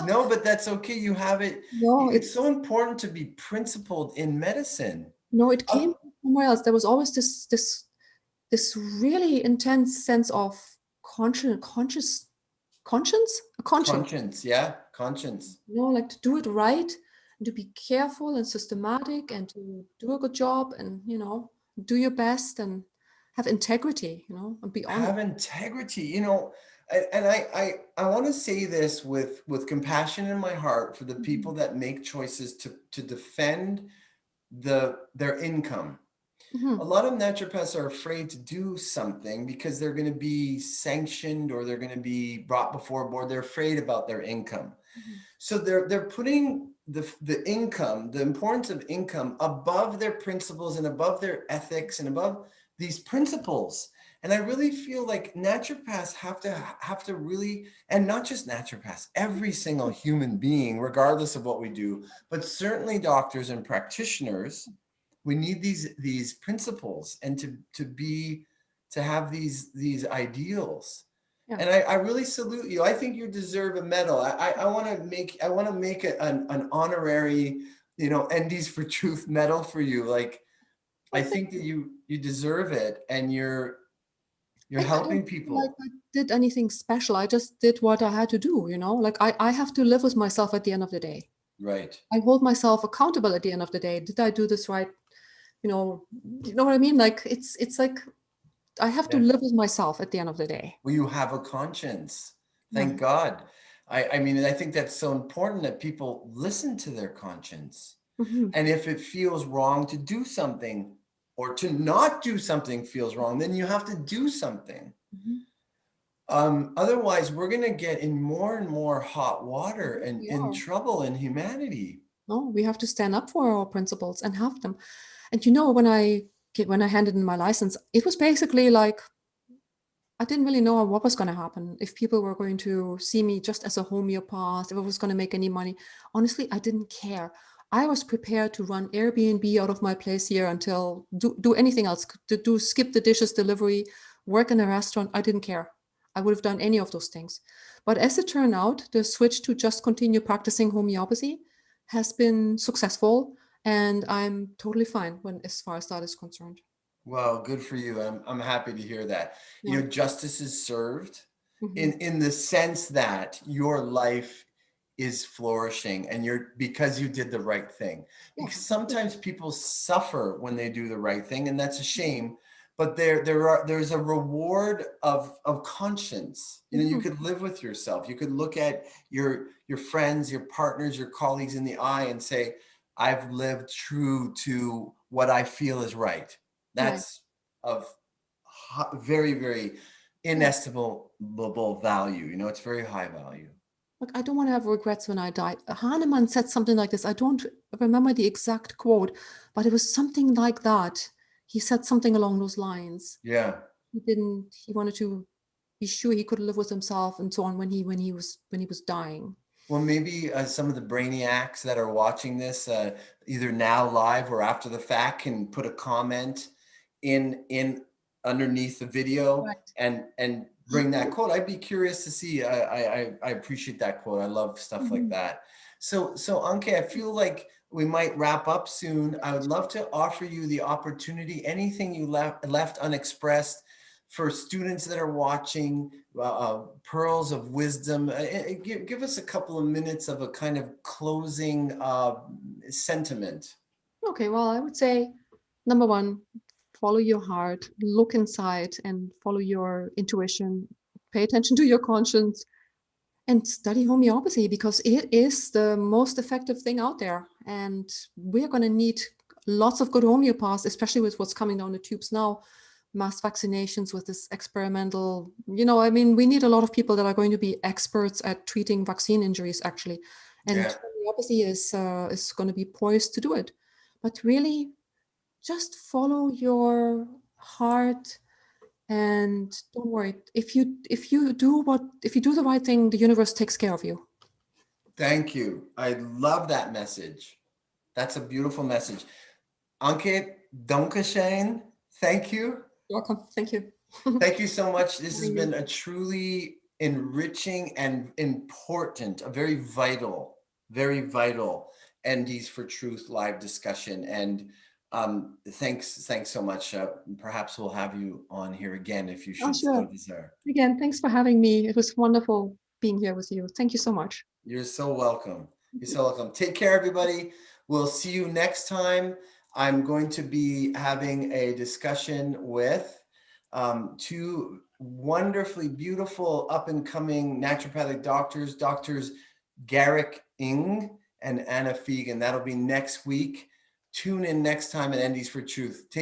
no, but that's okay. You have it. no, It's so important to be principled in medicine. it Uh, came from somewhere else. There was always this really intense sense of conscience. Conscience, yeah, conscience. Like to do it right and to be careful and systematic and to do a good job and do your best and have integrity, and be honest. Have integrity, and I want to say this with compassion in my heart for the Mhm. people that make choices to defend their income. A Mhm. lot of naturopaths are afraid to do something because they're going to be sanctioned or they're going to be brought before a board. They're afraid about their income. Mhm. So they're putting the income, the importance of income above their principles and above their ethics and above these principles. And I really feel like naturopaths have to really, and not just naturopaths, every single human being, regardless of what we do, but certainly doctors and practitioners, we need these principles and to have these ideals. Yeah. And I really salute you. I think you deserve a medal. I want to make an honorary, Endies for Truth medal for you. Like, I Well, thank think that you. you deserve it, and you're I don't helping feel like people. I did anything special. I just did what I had to do. Like I have to live with myself at the end of the day. Right. I hold myself accountable at the end of the day. Did I do this right? You know what I mean? Like it's like I have to Yeah. live with myself at the end of the day. Well, you have a conscience. Yeah. Thank God. I mean, I think that's so important that people listen to their conscience. Mhm. And if it feels wrong to do something, or to not do something feels wrong, then you have to do something. Mhm. Otherwise, we're going to get in more and more hot water Mhm. and We in are. trouble in humanity. No, we have to stand up for our principles and have them. And when I handed in my license, it was basically like I didn't really know what was going to happen, if people were going to see me just as a homeopath, if I was going to make any money. Honestly, I didn't care. I was prepared to run Airbnb out of my place here until do anything else, to do skip the dishes delivery, work in a restaurant. I didn't care. I would have done any of those things. But as it turned out, the switch to just continue practicing homeopathy has been successful, and I'm totally fine when as far as that is concerned. Well, good for you. I'm happy to hear that. Yeah. Justice is served Hmm. in the sense that your life is flourishing and because you did the right thing. Yeah. Because sometimes people suffer when they do the right thing, and that's a shame. But there's a reward of conscience. You Mhm. could live with yourself. You could look at your friends, your partners, your colleagues in the eye and say, I've lived true to what I feel is right. Right. That's of very, very Yeah. inestimable value. It's very high value. Look, I don't want to have regrets when I die. Hahnemann said something like this. I don't remember the exact quote, but it was something like that. He said something along those lines. Yeah. He wanted to be sure he could live with himself and so on when he was dying. Well, maybe some of the brainiacs that are watching this, either now live or after the fact, can put a comment in underneath the video Right. and bring that quote. I'd be curious to see. I appreciate that quote. I love stuff like Mhm. that. So Anke, I feel like we might wrap up soon. I would love to offer you the opportunity. Anything you left unexpressed for students that are watching, pearls of wisdom. Give us a couple of minutes of a kind of closing sentiment. Okay, well, I would say number one, follow your heart, look inside and follow your intuition, pay attention to your conscience, and study homeopathy because it is the most effective thing out there. And we're going to need lots of good homeopaths, especially with what's coming down the tubes now, mass vaccinations with this experimental, I mean, we need a lot of people that are going to be experts at treating vaccine injuries, actually. And Yeah. homeopathy is going to be poised to do it. But really, just follow your heart and don't worry. If you do the right thing, the universe takes care of you. Thank you. I love that message. That's a beautiful message. Anke, Dankeschön. Thank you. You're welcome. Thank you. Thank you so much. This has Having me. been a truly enriching and important, a very vital NDs for Truth live discussion. And thanks so much. Perhaps we'll have you on here again if you Oh, should so sure. desire. Again, thanks for having me. It was wonderful being here with you. Thank you so much. You're so welcome. You're so welcome. Take care, everybody. We'll see you next time. I'm going to be having a discussion with two wonderfully beautiful up and coming naturopathic doctors Garrick Ing and Anna Fegan. That'll be next week. Tune in next time at NDs for Truth. Take